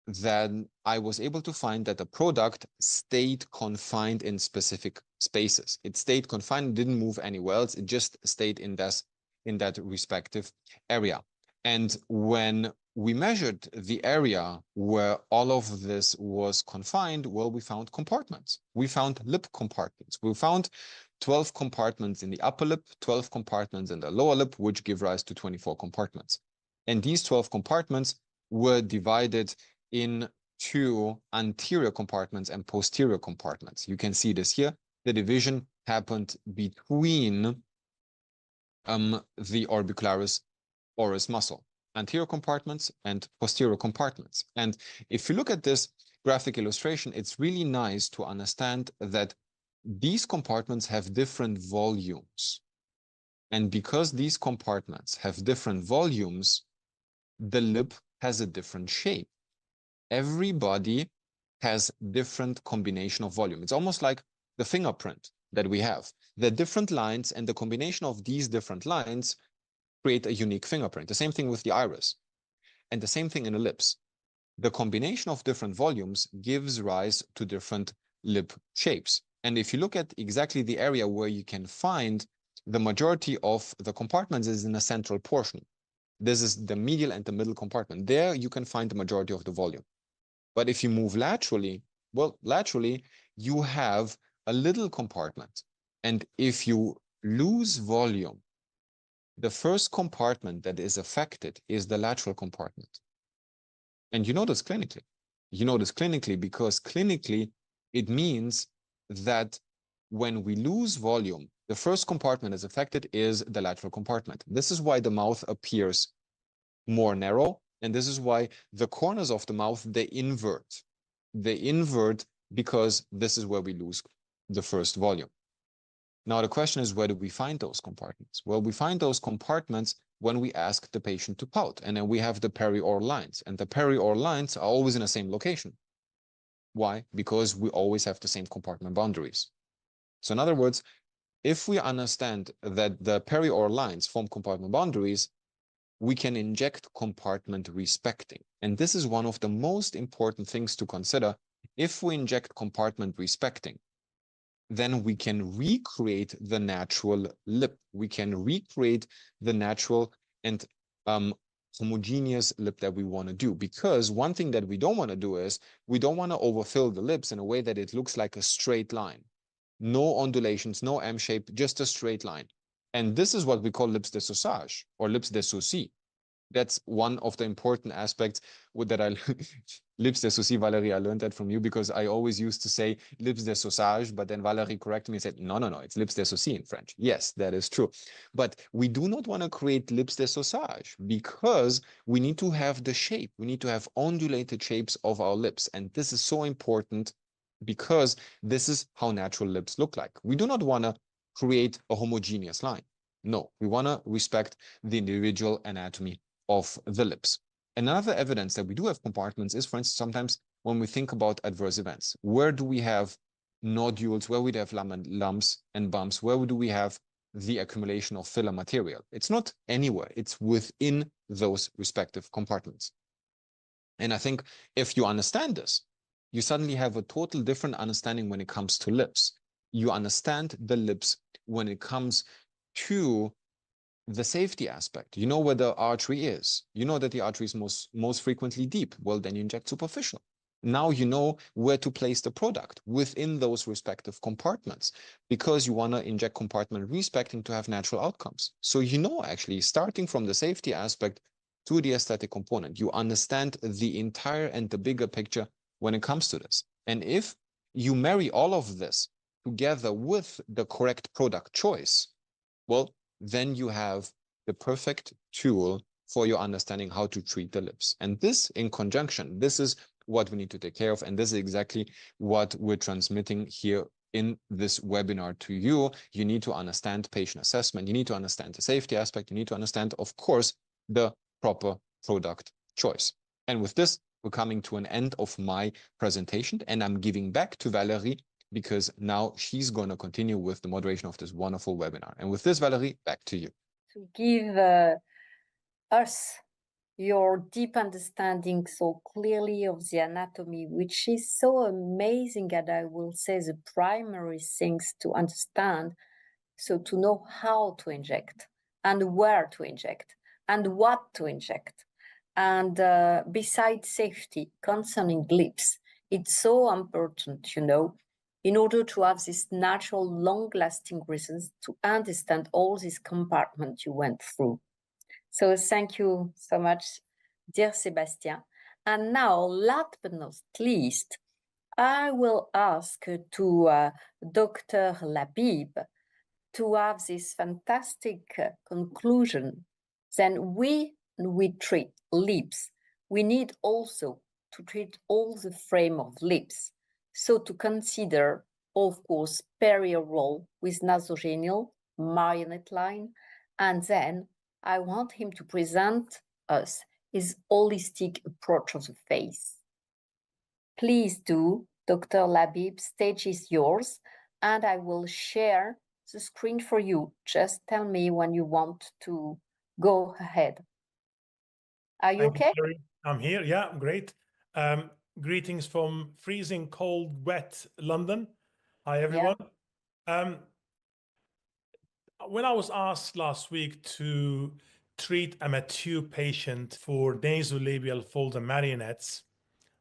then I was able to find that the product stayed confined in specific spaces. It stayed confined, didn't move anywhere else. It just stayed in that respective area. And when we measured the area where all of this was confined, well, we found compartments. We found lip compartments. We found 12 compartments in the upper lip, 12 compartments in the lower lip, which give rise to 24 compartments. And these 12 compartments were divided into anterior compartments and posterior compartments. You can see this here. The division happened between the orbicularis oris muscle, anterior compartments and posterior compartments. And if you look at this graphic illustration, it's really nice to understand that these compartments have different volumes. And because these compartments have different volumes, the lip has a different shape. Everybody has different combination of volume. It's almost like the fingerprint that we have. The different lines and the combination of these different lines create a unique fingerprint. The same thing with the iris. And the same thing in the lips. The combination of different volumes gives rise to different lip shapes. And if you look at exactly the area where you can find the majority of the compartments is in the central portion. This is the medial and the middle compartment. There you can find the majority of the volume. But if you move laterally, well, laterally, you have a little compartment. And if you lose volume, the first compartment that is affected is the lateral compartment. And you know this clinically. You know this clinically because clinically, it means that when we lose volume, the first compartment is affected is the lateral compartment. This is why the mouth appears more narrow. And this is why the corners of the mouth, they invert. They invert because this is where we lose the first volume. Now, the question is, where do we find those compartments? Well, we find those compartments when we ask the patient to pout. And then we have the perioral lines. And the perioral lines are always in the same location. Why? Because we always have the same compartment boundaries. So in other words, if we understand that the perioral lines form compartment boundaries, we can inject compartment respecting. And this is one of the most important things to consider. If we inject compartment respecting, then we can recreate the natural lip. We can recreate the natural and homogeneous lip that we want to do. Because one thing that we don't want to do is we don't want to overfill the lips in a way that it looks like a straight line. No undulations, no M shape, just a straight line. And this is what we call lips de sausage or lips de souci. That's one of the important aspects that I lips de souci, Valerie, I learned that from you, because I always used to say lips de sausage, but then Valerie corrected me and said, no, it's lips de souci in French. Yes, that is true. But we do not want to create lips de sausage because we need to have the shape. We need to have undulated shapes of our lips. And this is so important because this is how natural lips look like. We do not want to create a homogeneous line. No, we want to respect the individual anatomy of the lips. Another evidence that we do have compartments is, for instance, sometimes when we think about adverse events, where do we have nodules, where we have lumps and bumps, where do we have the accumulation of filler material? It's not anywhere, it's within those respective compartments. And I think if you understand this, you suddenly have a total different understanding when it comes to lips. You understand the lips when it comes to the safety aspect. You know where the artery is. You know that the artery is most frequently deep. Well, then you inject superficial. Now you know where to place the product within those respective compartments, because you want to inject compartment respecting to have natural outcomes. So you know, actually, starting from the safety aspect to the aesthetic component, you understand the entire and the bigger picture when it comes to this. And if you marry all of this together with the correct product choice, well, then you have the perfect tool for your understanding how to treat the lips. And this in conjunction, this is what we need to take care of. And this is exactly what we're transmitting here in this webinar to you. You need to understand patient assessment. You need to understand the safety aspect. You need to understand, of course, the proper product choice. And with this, we're coming to an end of my presentation, and I'm giving back to Valerie, because now she's going to continue with the moderation of this wonderful webinar. And with this, Valerie, back to you. To give us your deep understanding so clearly of the anatomy, which is so amazing, and I will say the primary things to understand, so to know how to inject and where to inject and what to inject. And besides safety concerning lips, it's so important, in order to have this natural, long-lasting results, to understand all these compartments you went through. So thank you so much, dear Sebastian. And now, last but not least, I will ask to Dr. Labib to have this fantastic conclusion. Then we treat lips. We need also to treat all the frame of lips. So to consider, of course, perioral with nasogenial, marionette line, and then I want him to present us his holistic approach of the face. Please do, Dr. Labib, stage is yours, and I will share the screen for you. Just tell me when you want to go ahead. Are you okay? I'm here. Yeah, great. Greetings from freezing cold, wet London. Hi, everyone. Yeah. When I was asked last week to treat a mature patient for nasolabial fold and marionettes,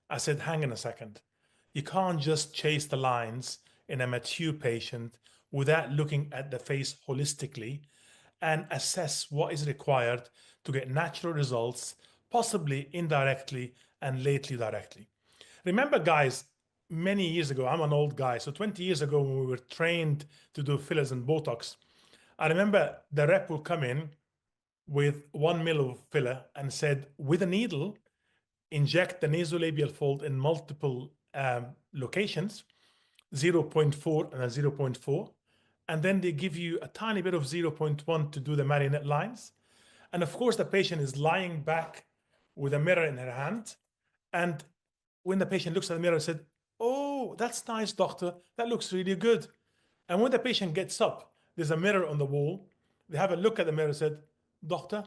I said, hang on a second. You can't just chase the lines in a mature patient without looking at the face holistically and assess what is required to get natural results, possibly indirectly and lately directly. Remember, guys, many years ago, I'm an old guy, so 20 years ago when we were trained to do fillers and Botox, I remember the rep would come in with 1 ml of filler and said, with a needle, inject the nasolabial fold in multiple locations, 0.4 and a 0.4. And then they give you a tiny bit of 0.1 to do the marionette lines. And of course, the patient is lying back with a mirror in her hand. And when the patient looks at the mirror, said, oh, that's nice, doctor. That looks really good. And when the patient gets up, there's a mirror on the wall. They have a look at the mirror and said, doctor,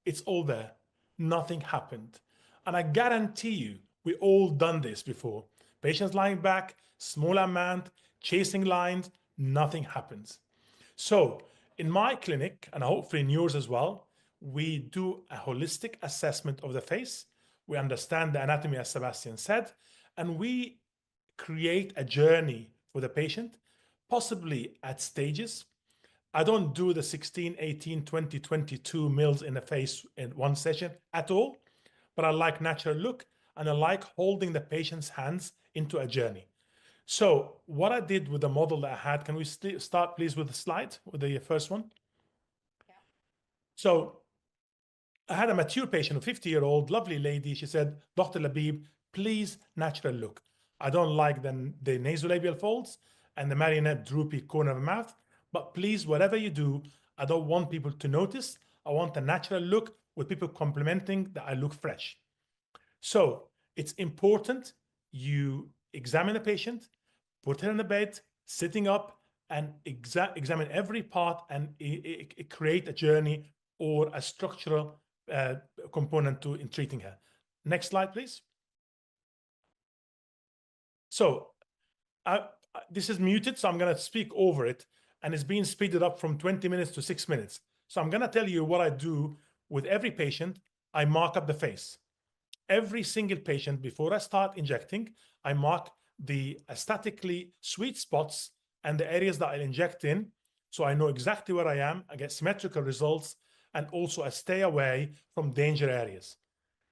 it's all there. Nothing happened. And I guarantee you, we all done this before. Patients lying back, small amount, chasing lines, nothing happens. So in my clinic, and hopefully in yours as well, we do a holistic assessment of the face. We understand the anatomy, as Sebastian said, and we create a journey for the patient, possibly at stages. I don't do the 16, 18, 20, 22 mils in the face in one session at all, but I like natural look and I like holding the patient's hands into a journey. So what I did with the model that I had, can we start please with the slide, with the first one? Yeah. So I had a mature patient, a 50-year-old, lovely lady. She said, Dr. Labib, please natural look. I don't like the nasolabial folds and the marionette droopy corner of the mouth, but please, whatever you do, I don't want people to notice. I want a natural look with people complimenting that I look fresh. So it's important you examine the patient, put her in the bed, sitting up, and examine every part and create a journey or a structural component in treating her. Next slide, please. So this is muted, so I'm going to speak over it, and it's being speeded up from 20 minutes to 6 minutes. So I'm going to tell you what I do with every patient. I mark up the face. Every single patient, before I start injecting, I mark the aesthetically sweet spots and the areas that I'll inject in, so I know exactly where I am. I get symmetrical results, and also I stay away from danger areas.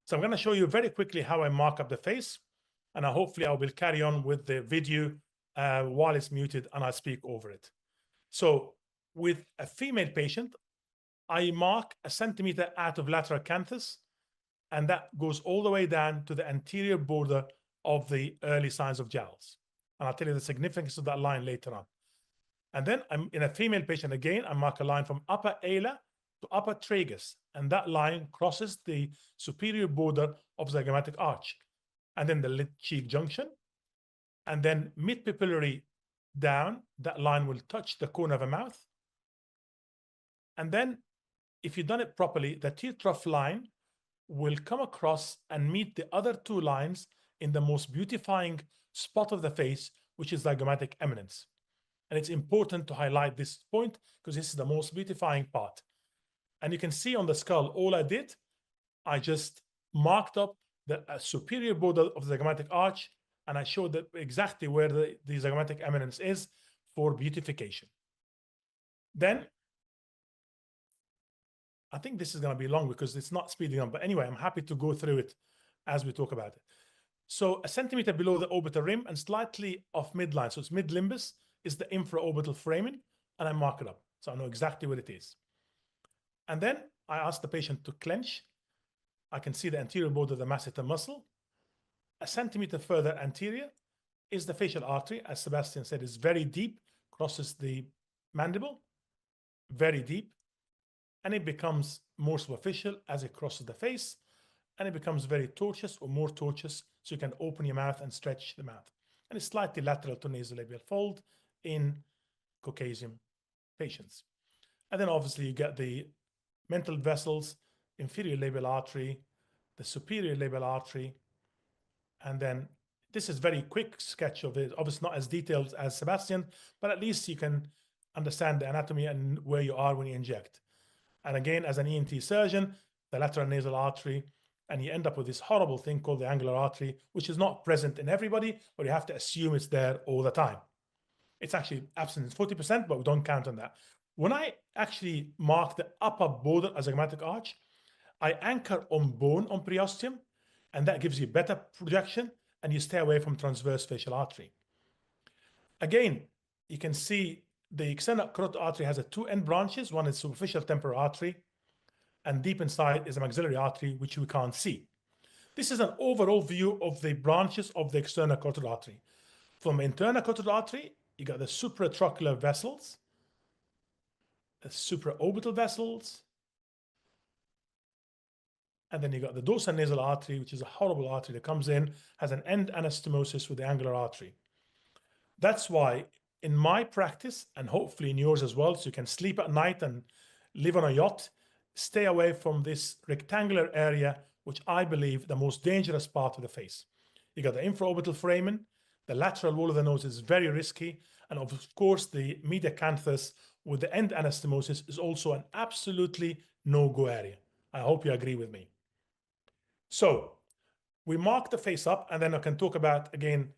So I'm going to show you very quickly how I mark up the face, and hopefully I will carry on with the video while it's muted and I speak over it. So with a female patient, I mark 1 centimeter out of lateral canthus, and that goes all the way down to the anterior border of the early signs of jowls. And I'll tell you the significance of that line later on. And then I'm in a female patient again, I mark a line from upper ala to upper tragus, and that line crosses the superior border of the zygomatic arch, and then the lid cheek junction, and then mid-papillary down, that line will touch the corner of the mouth. And then if you've done it properly, the tear trough line will come across and meet the other two lines in the most beautifying spot of the face, which is zygomatic eminence. And it's important to highlight this point because this is the most beautifying part. And you can see on the skull, all I did, I just marked up the superior border of the zygomatic arch, and I showed that exactly where the zygomatic eminence is for beautification. Then, I think this is going to be long because it's not speeding up, but anyway, I'm happy to go through it as we talk about it. So 1 centimeter below the orbital rim and slightly off midline, so it's mid-limbus, is the infraorbital foramen, and I mark it up. So I know exactly what it is. And then I ask the patient to clench. I can see the anterior border of the masseter muscle. 1 centimeter further anterior is the facial artery, as Sebastian said, is very deep, crosses the mandible, very deep, and it becomes more superficial as it crosses the face, and it becomes very tortuous or more tortuous, so you can open your mouth and stretch the mouth. And it's slightly lateral to nasolabial fold in Caucasian patients. And then obviously you get the mental vessels, inferior labial artery, the superior labial artery, and then this is very quick sketch of it, obviously not as detailed as Sebastian, but at least you can understand the anatomy and where you are when you inject. And again, as an ENT surgeon, the lateral nasal artery, and you end up with this horrible thing called the angular artery, which is not present in everybody, but you have to assume it's there all the time. It's actually absent in 40%, but we don't count on that. When I actually mark the upper border as a zygomatic arch, I anchor on bone on periosteum, and that gives you better projection, and you stay away from transverse facial artery. Again, you can see the external carotid artery has two end branches. One is superficial temporal artery, and deep inside is a maxillary artery, which we can't see. This is an overall view of the branches of the external carotid artery. From internal carotid artery, you got the supratrochlear vessels, the supraorbital vessels, and then you got the dorsal nasal artery, which is a horrible artery that comes in, has an end anastomosis with the angular artery. That's why in my practice, and hopefully in yours as well, so you can sleep at night and live on a yacht, stay away from this rectangular area, which I believe the most dangerous part of the face. You got the infraorbital foramen, the lateral wall of the nose is very risky, and of course the media canthus with the end anastomosis is also an absolutely no-go area. I hope you agree with me. So we mark the face up, and then I can talk about again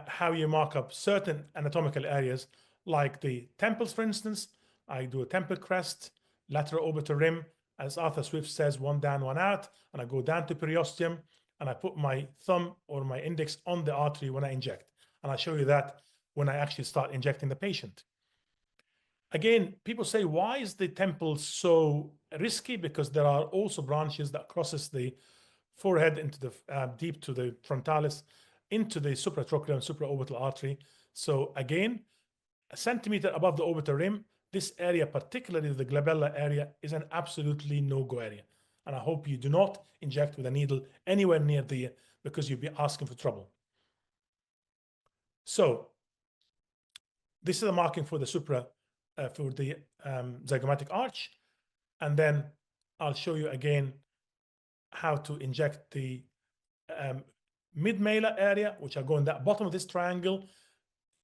how you mark up certain anatomical areas like the temples, for instance. I do a temple crest, lateral orbital rim, as Arthur Swift says, one down, one out, and I go down to periosteum, and I put my thumb or my index on the artery when I inject. And I'll show you that when I actually start injecting the patient. Again, people say, why is the temple so risky? Because there are also branches that crosses the forehead into the deep to the frontalis, into the supratrochlear and supraorbital artery. So again, a centimeter above the orbital rim, this area, particularly the glabella area, is an absolutely no-go area. And I hope you do not inject with a needle anywhere near there, because you'll be asking for trouble. So this is a marking for the for the zygomatic arch. And then I'll show you again how to inject the mid-malar area, which are going that bottom of this triangle,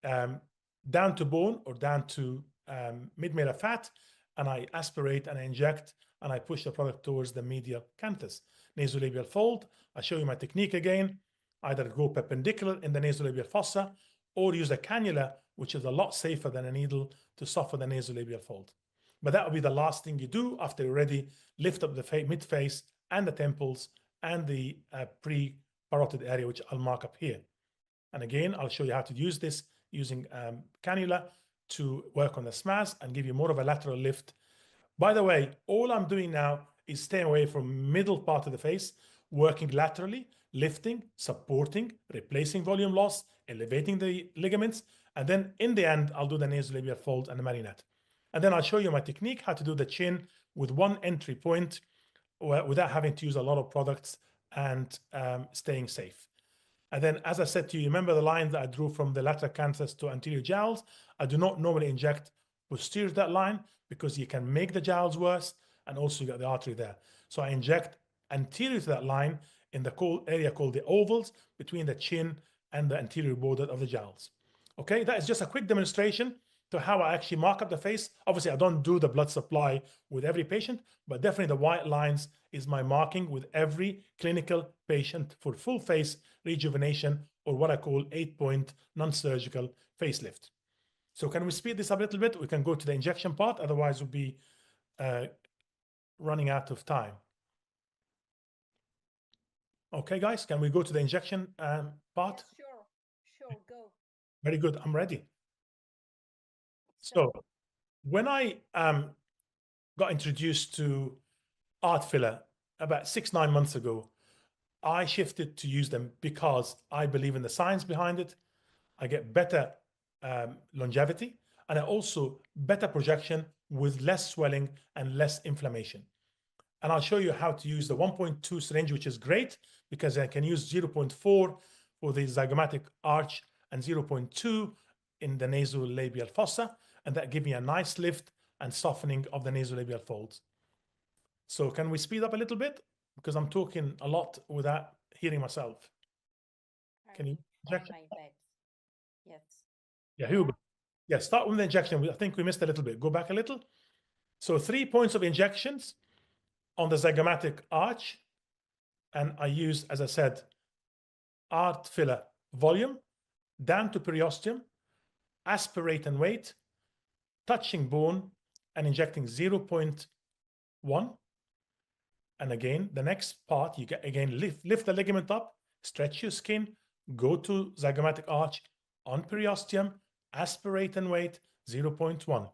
down to bone or down to mid-malar fat, and I aspirate and I inject and I push the product towards the medial canthus. Nasolabial fold, I show you my technique again. Either go perpendicular in the nasolabial fossa or use a cannula, which is a lot safer than a needle, to soften the nasolabial fold. But that will be the last thing you do after you already lift up the mid-face and the temples and the pre-parotid area, which I'll mark up here. And again, I'll show you how to use this using cannula to work on the SMAS and give you more of a lateral lift. By the way, all I'm doing now is staying away from middle part of the face, working laterally, lifting, supporting, replacing volume loss, elevating the ligaments, and then in the end, I'll do the nasolabial fold and the marionette. And then I'll show you my technique, how to do the chin with one entry point without having to use a lot of products and staying safe. And then, as I said to you, remember the line that I drew from the lateral canthus to anterior jowls? I do not normally inject posterior to that line because you can make the jowls worse, and also you got the artery there. So I inject anterior to that line in the area called the ovals between the chin and the anterior border of the jowls. Okay, that is just a quick demonstration to how I actually mark up the face. Obviously, I don't do the blood supply with every patient, but definitely the white lines is my marking with every clinical patient for full face rejuvenation, or what I call 8-point non-surgical facelift. So can we speed this up a little bit? We can go to the injection part, otherwise we'll be running out of time. Okay, guys, can we go to the injection part? Yes, sure, go. Very good, I'm ready. So when I got introduced to art filler about 6-9 months ago, I shifted to use them because I believe in the science behind it. I get better longevity, and I also better projection with less swelling and less inflammation. And I'll show you how to use the 1.2 syringe, which is great because I can use 0.4 for the zygomatic arch and 0.2 in the nasolabial fossa, and that gives me a nice lift and softening of the nasolabial folds. So can we speed up a little bit? Because I'm talking a lot without hearing myself. Can you inject? Yes. Yeah, here we go. Yeah, start with the injection. I think we missed a little bit. Go back a little. So 3 points of injections on the zygomatic arch. And I use, as I said, art filler volume down to periosteum, aspirate and wait, touching bone and injecting 0.1. And again, the next part, you get again, lift the ligament up, stretch your skin, go to zygomatic arch on periosteum, aspirate and wait, 0.1.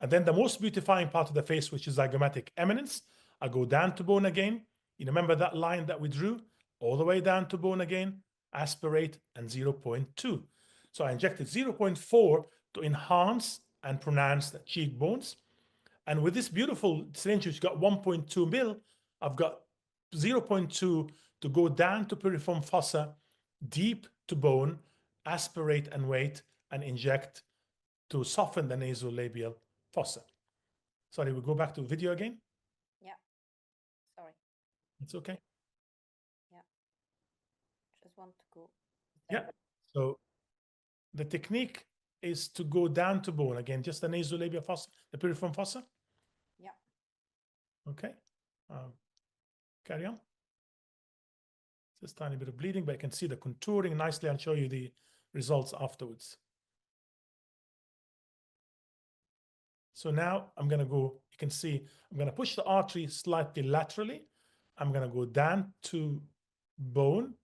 And then the most beautifying part of the face, which is zygomatic eminence, I go down to bone again. You remember that line that we drew? All the way down to bone again, aspirate, and 0.2. So I injected 0.4 to enhance and pronounce the cheekbones. And with this beautiful syringe, which got 1.2 mil, I've got 0.2 to go down to piriform fossa, deep to bone, aspirate and wait, and inject to soften the nasolabial fossa. Sorry, we'll go back to video again. Yeah, sorry. It's okay. Yeah, just want to go. Yeah, so the technique is to go down to bone again, just the nasolabial fossa, the piriform fossa. Yeah. Okay, carry on. Just a tiny bit of bleeding, but I can see the contouring nicely. I'll show you the results afterwards. So now I'm going to go, you can see, I'm going to push the artery slightly laterally. I'm going to go down to bone,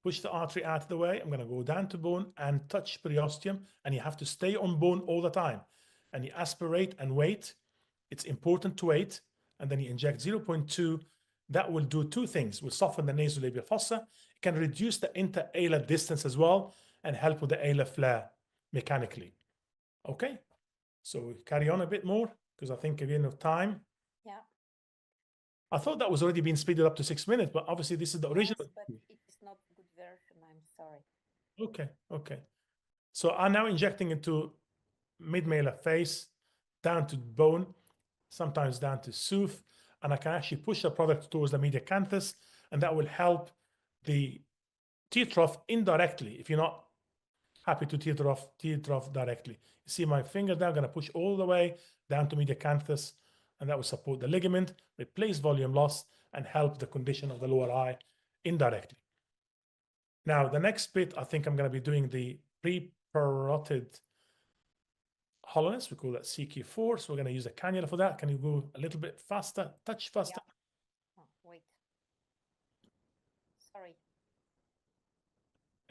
push the artery out of the way. I'm going to go down to bone and touch periosteum. And you have to stay on bone all the time. And you aspirate and wait. It's important to wait. And then you inject 0.2. That will do two things. Will soften the nasolabial fossa. It can reduce the inter-alar distance as well and help with the alar flare mechanically. Okay, so we carry on a bit more because I think again of time. Yeah. I thought that was already been speeded up to 6 minutes, but obviously this is the original. Yes, but it is not a good version. I'm sorry. Okay, okay. So I'm now injecting into mid-malar face, down to bone, sometimes down to sooth, and I can actually push the product towards the media canthus, and that will help the tear trough indirectly. If you're not happy to tear trough directly, you see my finger now, I'm going to push all the way down to media canthus, and that will support the ligament, replace volume loss, and help the condition of the lower eye indirectly. Now, the next bit, I think I'm going to be doing the pre-parotid hollowness. We call that CQ4. So we're going to use a cannula for that. Can you go a little bit faster, touch faster? Yeah. Oh, wait. Sorry.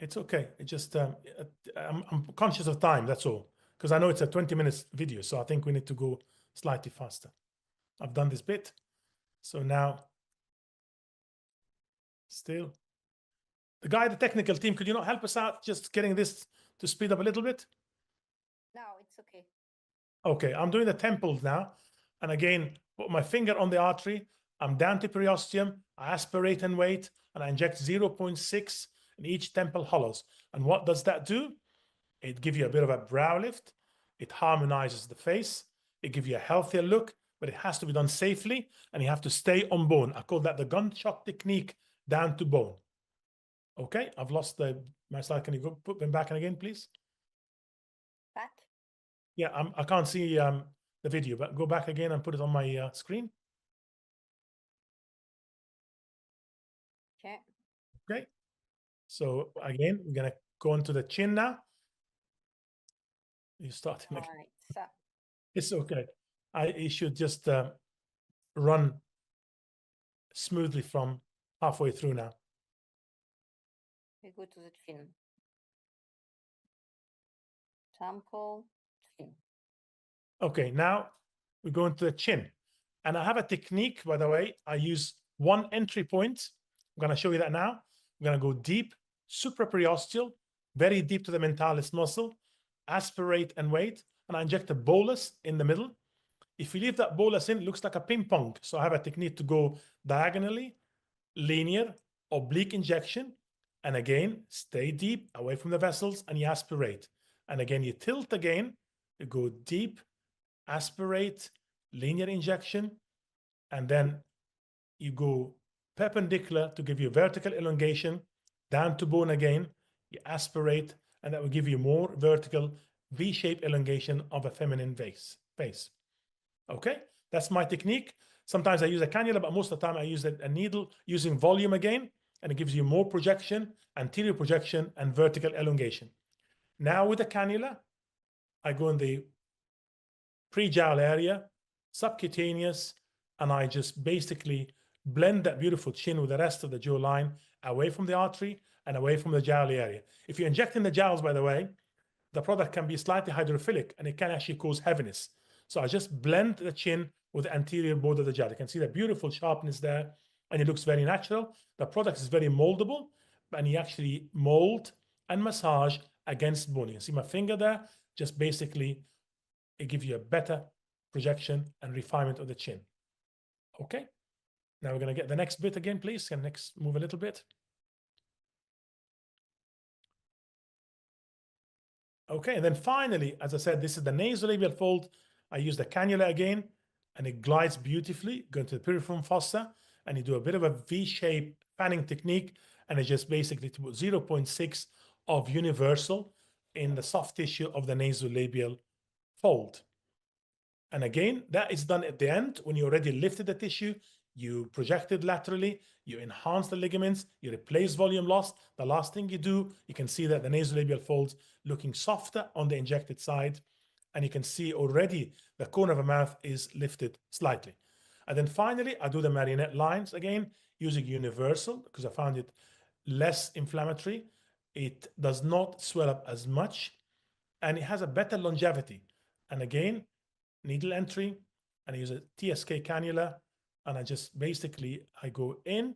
It's okay. It just, I'm conscious of time, that's all. Because I know it's a 20 minutes video, so I think we need to go slightly faster. I've done this bit. So now, still. The guy, the technical team, could you not help us out just getting this to speed up a little bit? No, it's okay. Okay, I'm doing the temples now. And again, put my finger on the artery. I'm down to periosteum. I aspirate and wait, and I inject 0.6 in each temple hollows. And what does that do? It gives you a bit of a brow lift. It harmonizes the face. It gives you a healthier look, but it has to be done safely, and you have to stay on bone. I call that the gunshot technique, down to bone. Okay, I've lost my slide. Can you go put them back in again, please? Back. Yeah, I can't see the video, but go back again and put it on my screen. Okay. Okay. So again, we're gonna go into the chin now. You start. All right. So It's okay. It should just run smoothly from halfway through now. we go to the chin. Temple, chin. Okay, now we go into the chin. And I have a technique, by the way. I use one entry point. I'm going to show you that now. I'm going to go deep, supraperiosteal, very deep to the mentalis muscle, aspirate and wait, and I inject a bolus in the middle. If you leave that bolus in, it looks like a ping pong. So I have a technique to go diagonally, linear, oblique injection, and again, stay deep away from the vessels, and you aspirate. And again, you tilt again, you go deep, aspirate, linear injection, and then you go perpendicular to give you vertical elongation, down to bone again, you aspirate, and that will give you more vertical V-shaped elongation of a feminine face. Okay, that's my technique. Sometimes I use a cannula, but most of the time I use a needle using volume again, and it gives you more projection, anterior projection, and vertical elongation. Now with the cannula, I go in the pre-jowl area, subcutaneous, and I just basically blend that beautiful chin with the rest of the jaw line away from the artery and away from the jowl area. If you inject in the jowls, by the way, the product can be slightly hydrophilic and it can actually cause heaviness. So I just blend the chin with the anterior border of the jowl. You can see the beautiful sharpness there, and it looks very natural. The product is very moldable, and you actually mold and massage against bone. You can see my finger there, just basically it gives you a better projection and refinement of the chin. Okay, now we're going to get the next bit again, please. Can next move a little bit? Okay, and then finally, as I said, this is the nasolabial fold. I use the cannula again, and it glides beautifully, going to the piriform fossa, and you do a bit of a V-shaped fanning technique, and it's just basically to put 0.6 of universal in the soft tissue of the nasolabial fold. And again, that is done at the end when you already lifted the tissue, you projected laterally, you enhance the ligaments, you replace volume loss. The last thing you do, you can see that the nasolabial folds looking softer on the injected side, and you can see already the corner of the mouth is lifted slightly. And then finally, I do the marionette lines again using universal because I found it less inflammatory. It does not swell up as much, and it has a better longevity. And again, needle entry, and I use a TSK cannula, and I just basically, I go in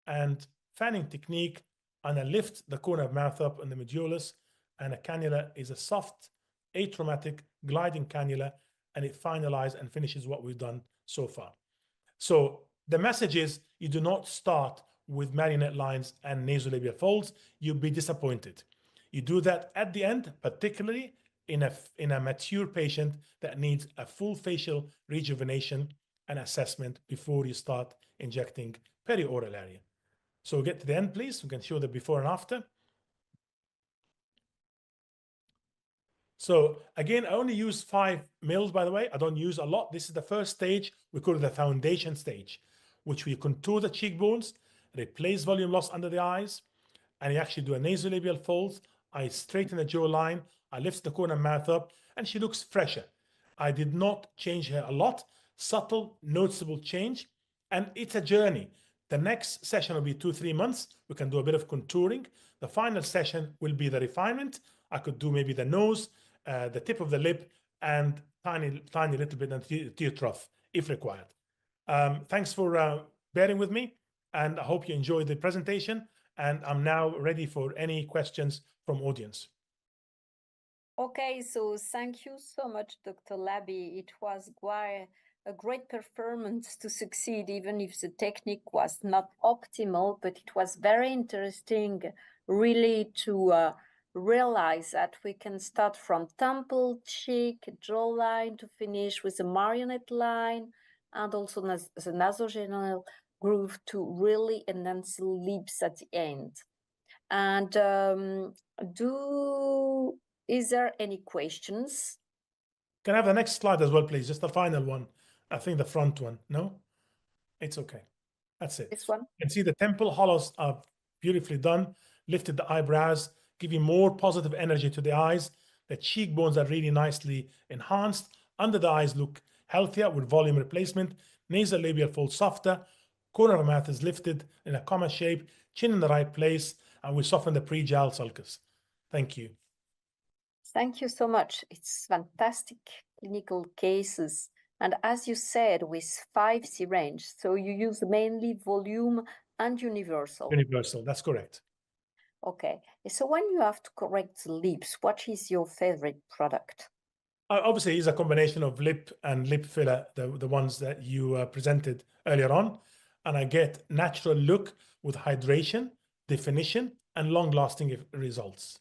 and fanning technique, and I lift the corner of mouth up in the medulus, and a cannula is a soft, atraumatic gliding cannula, and it finalizes and finishes what we've done so far. So the message is you do not start with marionette lines and nasolabial folds. You'll be disappointed. You do that at the end, particularly in a mature patient that needs a full facial rejuvenation and assessment before you start injecting perioral area. So get to the end, please. We can show the before and after. So again, I only use 5 mils, by the way. I don't use a lot. This is the first stage. We call it the foundation stage, which we contour the cheekbones, replace volume loss under the eyes, and you actually do a nasolabial fold. I straighten the jawline. I lift the corner mouth up, and she looks fresher. I did not change her a lot. Subtle, noticeable change, and it's a journey. The next session will be 2-3 months. We can do a bit of contouring. The final session will be the refinement. I could do maybe the nose, the tip of the lip, and tiny little bit of tear trough if required. Thanks for bearing with me, and I hope you enjoyed the presentation. And I'm now ready for any questions from audience. Okay, so thank you so much, Dr. Labi. It was quite a great performance to succeed, even if the technique was not optimal, but it was very interesting really to realize that we can start from temple, cheek, jawline to finish with the marionette line and also the nasogeneal groove to really enhance the lips at the end. And is there any questions? Can I have the next slide as well, please? Just the final one. I think the front one. No? It's okay. That's it. This one? You can see the temple hollows are beautifully done. Lifted the eyebrows, giving more positive energy to the eyes. The cheekbones are really nicely enhanced. Under the eyes look healthier with volume replacement. Nasolabial fold softer. Corner of the mouth is lifted in a comma shape. Chin in the right place. And we soften the pre-jowl sulcus. Thank you. Thank you so much. It's fantastic clinical cases. And as you said, with 5 syringes, so you use mainly volume and universal. Universal, that's correct. Okay. So when you have to correct the lips, what is your favorite product? Obviously, it's a combination of lip and lip filler, the ones that you presented earlier on. And I get natural look with hydration, definition, and long-lasting results.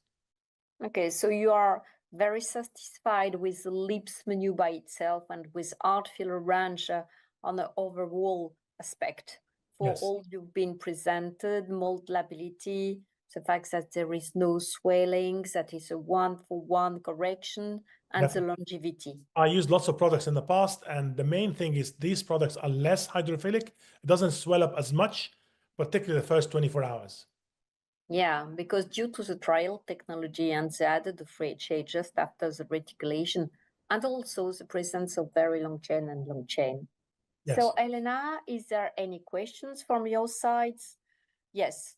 Okay, so you are very satisfied with the lips menu by itself and with art filler range on the overall aspect for Yes. all you've been presented, moldability, the fact that there is no swelling, that is a one-for-one correction, and Definitely. the longevity. I used lots of products in the past, and the main thing is these products are less hydrophilic. It doesn't swell up as much, particularly the first 24 hours. Yeah, because due to the trial technology and the added FHA just after the reticulation, and also the presence of very long chain and long chain. Yes. So, Elena, is there any questions from your sides? Yes.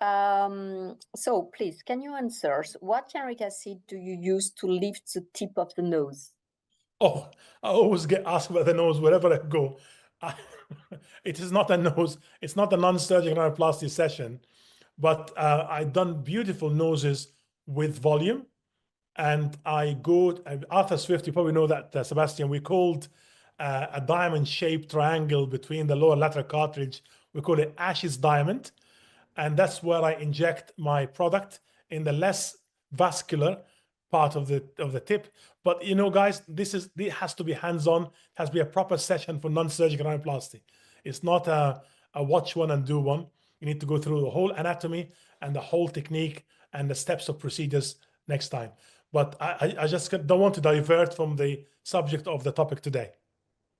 So please, can you answer? What uric acid do you use to lift the tip of the nose? Oh, I always get asked about the nose wherever I go. It is not a nose. It's not a non-surgical rhinoplasty session, but I've done beautiful noses with volume. And I go, Arthur Swift, you probably know that, Sebastian, we called a diamond-shaped triangle between the lower lateral cartilage. We call it Ash's diamond. And that's where I inject my product in the less vascular part of the tip. But you know, guys, it has to be hands-on. It has to be a proper session for non-surgical rhinoplasty. It's not a watch one and do one. You need to go through the whole anatomy and the whole technique and the steps of procedures next time. But I just don't want to divert from the subject of the topic today.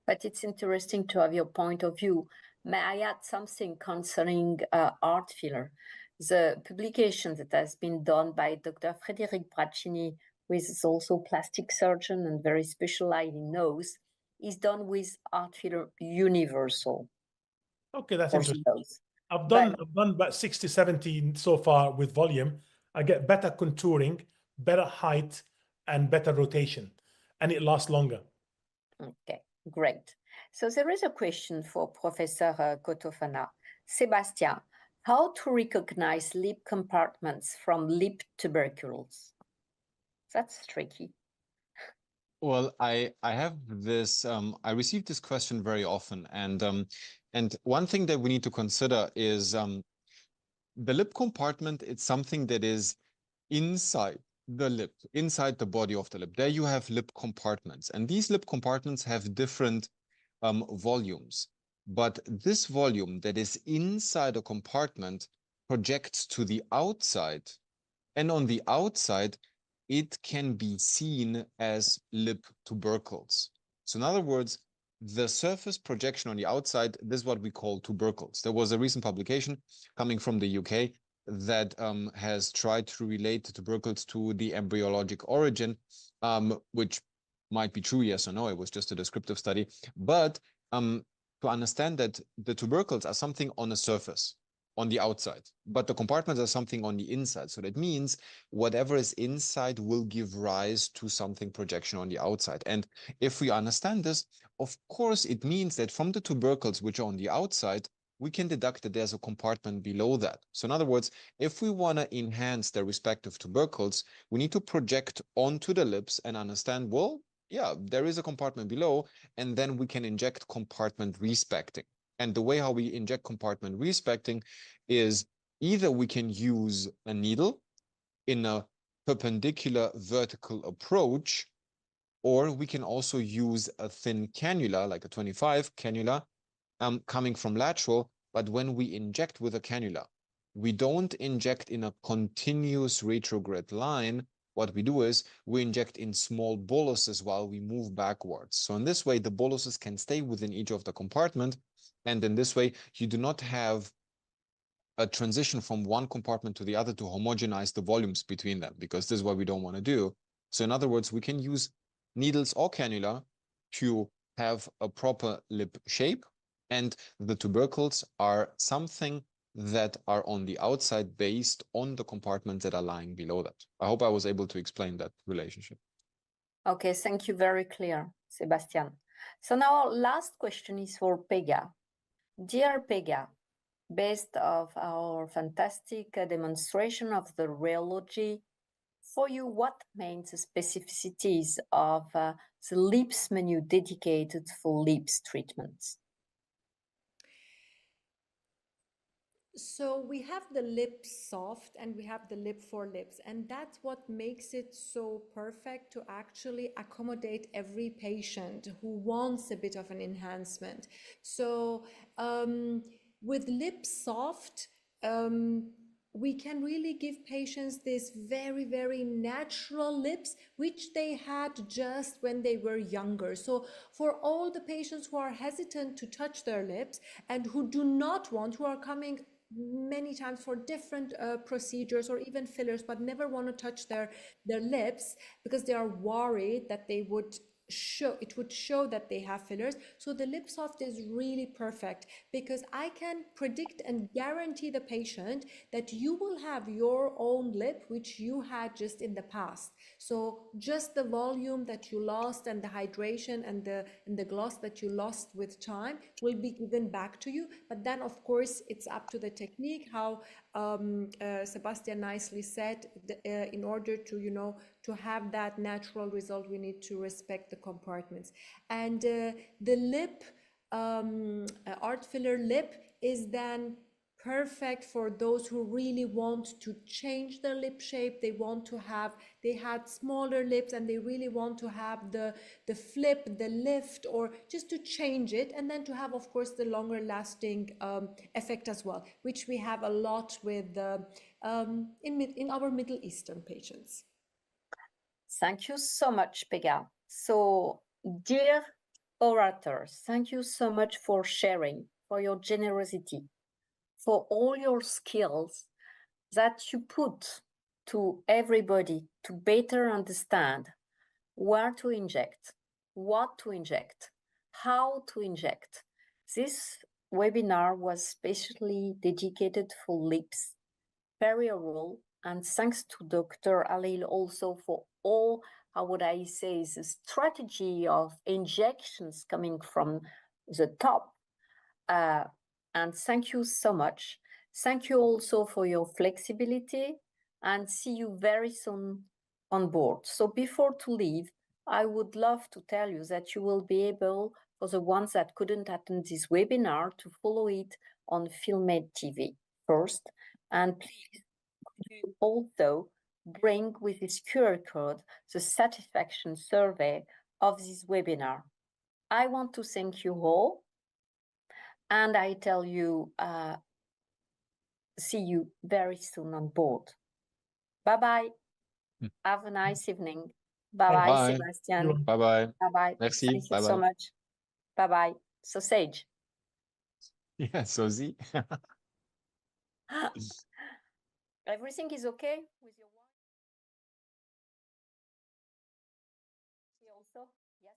But it's interesting to have your point of view. May I add something concerning art filler? The publication that has been done by Dr. Frédéric Braccini who is also plastic surgeon and very specialized in nose, is done with Art Filler Universal. Okay, that's for interesting. nose. I've But done about 60, 70 so far with volume. I get better contouring, better height, and better rotation, and it lasts longer. okay, great. So there is a question for Professor Kotofana. Sebastian, how to recognize lip compartments from lip tubercles? That's tricky. Well, I have this, I receive this question very often, and one thing that we need to consider is the lip compartment. It's something that is inside the lip, inside the body of the lip. There you have lip compartments, and these lip compartments have different volumes. But this volume that is inside a compartment projects to the outside, and on the outside, it can be seen as lip tubercles. So in other words, the surface projection on the outside, this is what we call tubercles. There was a recent publication coming from the UK that has tried to relate the tubercles to the embryologic origin, which might be true, yes or no. It was just a descriptive study. But to understand that the tubercles are something on the surface, on the outside, but the compartments are something on the inside. So that means whatever is inside will give rise to something projection on the outside. And if we understand this, of course, it means that from the tubercles, which are on the outside, we can deduct that there's a compartment below that. So in other words, if we want to enhance the respective tubercles, we need to project onto the lips and understand, well, yeah, there is a compartment below, and then we can inject compartment respecting. And the way how we inject compartment respecting is either we can use a needle in a perpendicular vertical approach, or we can also use a thin cannula, like a 25 cannula, coming from lateral. But when we inject with a cannula, we don't inject in a continuous retrograde line. What we do is we inject in small boluses while we move backwards. So in this way, the boluses can stay within each of the compartment. And in this way, you do not have a transition from one compartment to the other to homogenize the volumes between them, because this is what we don't want to do. So in other words, we can use needles or cannula to have a proper lip shape, and the tubercles are something that are on the outside based on the compartments that are lying below that. I hope I was able to explain that relationship. Okay, thank you. Very clear, Sebastian. So now our last question is for Pega. Dear Pega, based of our fantastic demonstration of the rheology, for you, what means the specificities of the lips menu dedicated for lips treatments? So we have the lip soft and we have the lip for lips, and that's what makes it so perfect to actually accommodate every patient who wants a bit of an enhancement. So with lip soft, we can really give patients this very, very natural lips, which they had just when they were younger. So for all the patients who are hesitant to touch their lips and who do not want, who are coming many times for different procedures or even fillers, but never want to touch their lips because they are worried that they would show that they have fillers. So the lip soft is really perfect because I can predict and guarantee the patient that you will have your own lip which you had just in the past. So just the volume that you lost and the hydration and the gloss that you lost with time will be given back to you. But then of course it's up to the technique, how Sebastian nicely said, in order to to have that natural result, we need to respect the compartments. And the lip, art filler lip is then perfect for those who really want to change their lip shape. They had smaller lips and they really want to have the flip, the lift, or just to change it, and then to have, of course, the longer lasting effect as well, which we have a lot with in our Middle Eastern patients. Thank you so much, Pega. So, dear orators, thank you so much for sharing, for your generosity, for all your skills that you put to everybody to better understand where to inject, what to inject, how to inject. This webinar was specially dedicated for lips, perioral, and thanks to Dr. Alil also for all, how would I say, the strategy of injections coming from the top. And thank you so much. Thank you also for your flexibility, and see you very soon on board. So before to leave, I would love to tell you that you will be able, for the ones that couldn't attend this webinar, to follow it on FilmMed TV first. And please, could you also bring with this QR code the satisfaction survey of this webinar. I want to thank you all, and I tell you, see you very soon on board. Bye-bye. Have a nice evening. Bye-bye, Bye. Sebastian. Bye-bye. Bye-bye. Merci. Thank you so Bye-bye. much. Bye-bye. Sausage. Yeah, Sozi. Everything is okay with your wife? She also? Yes.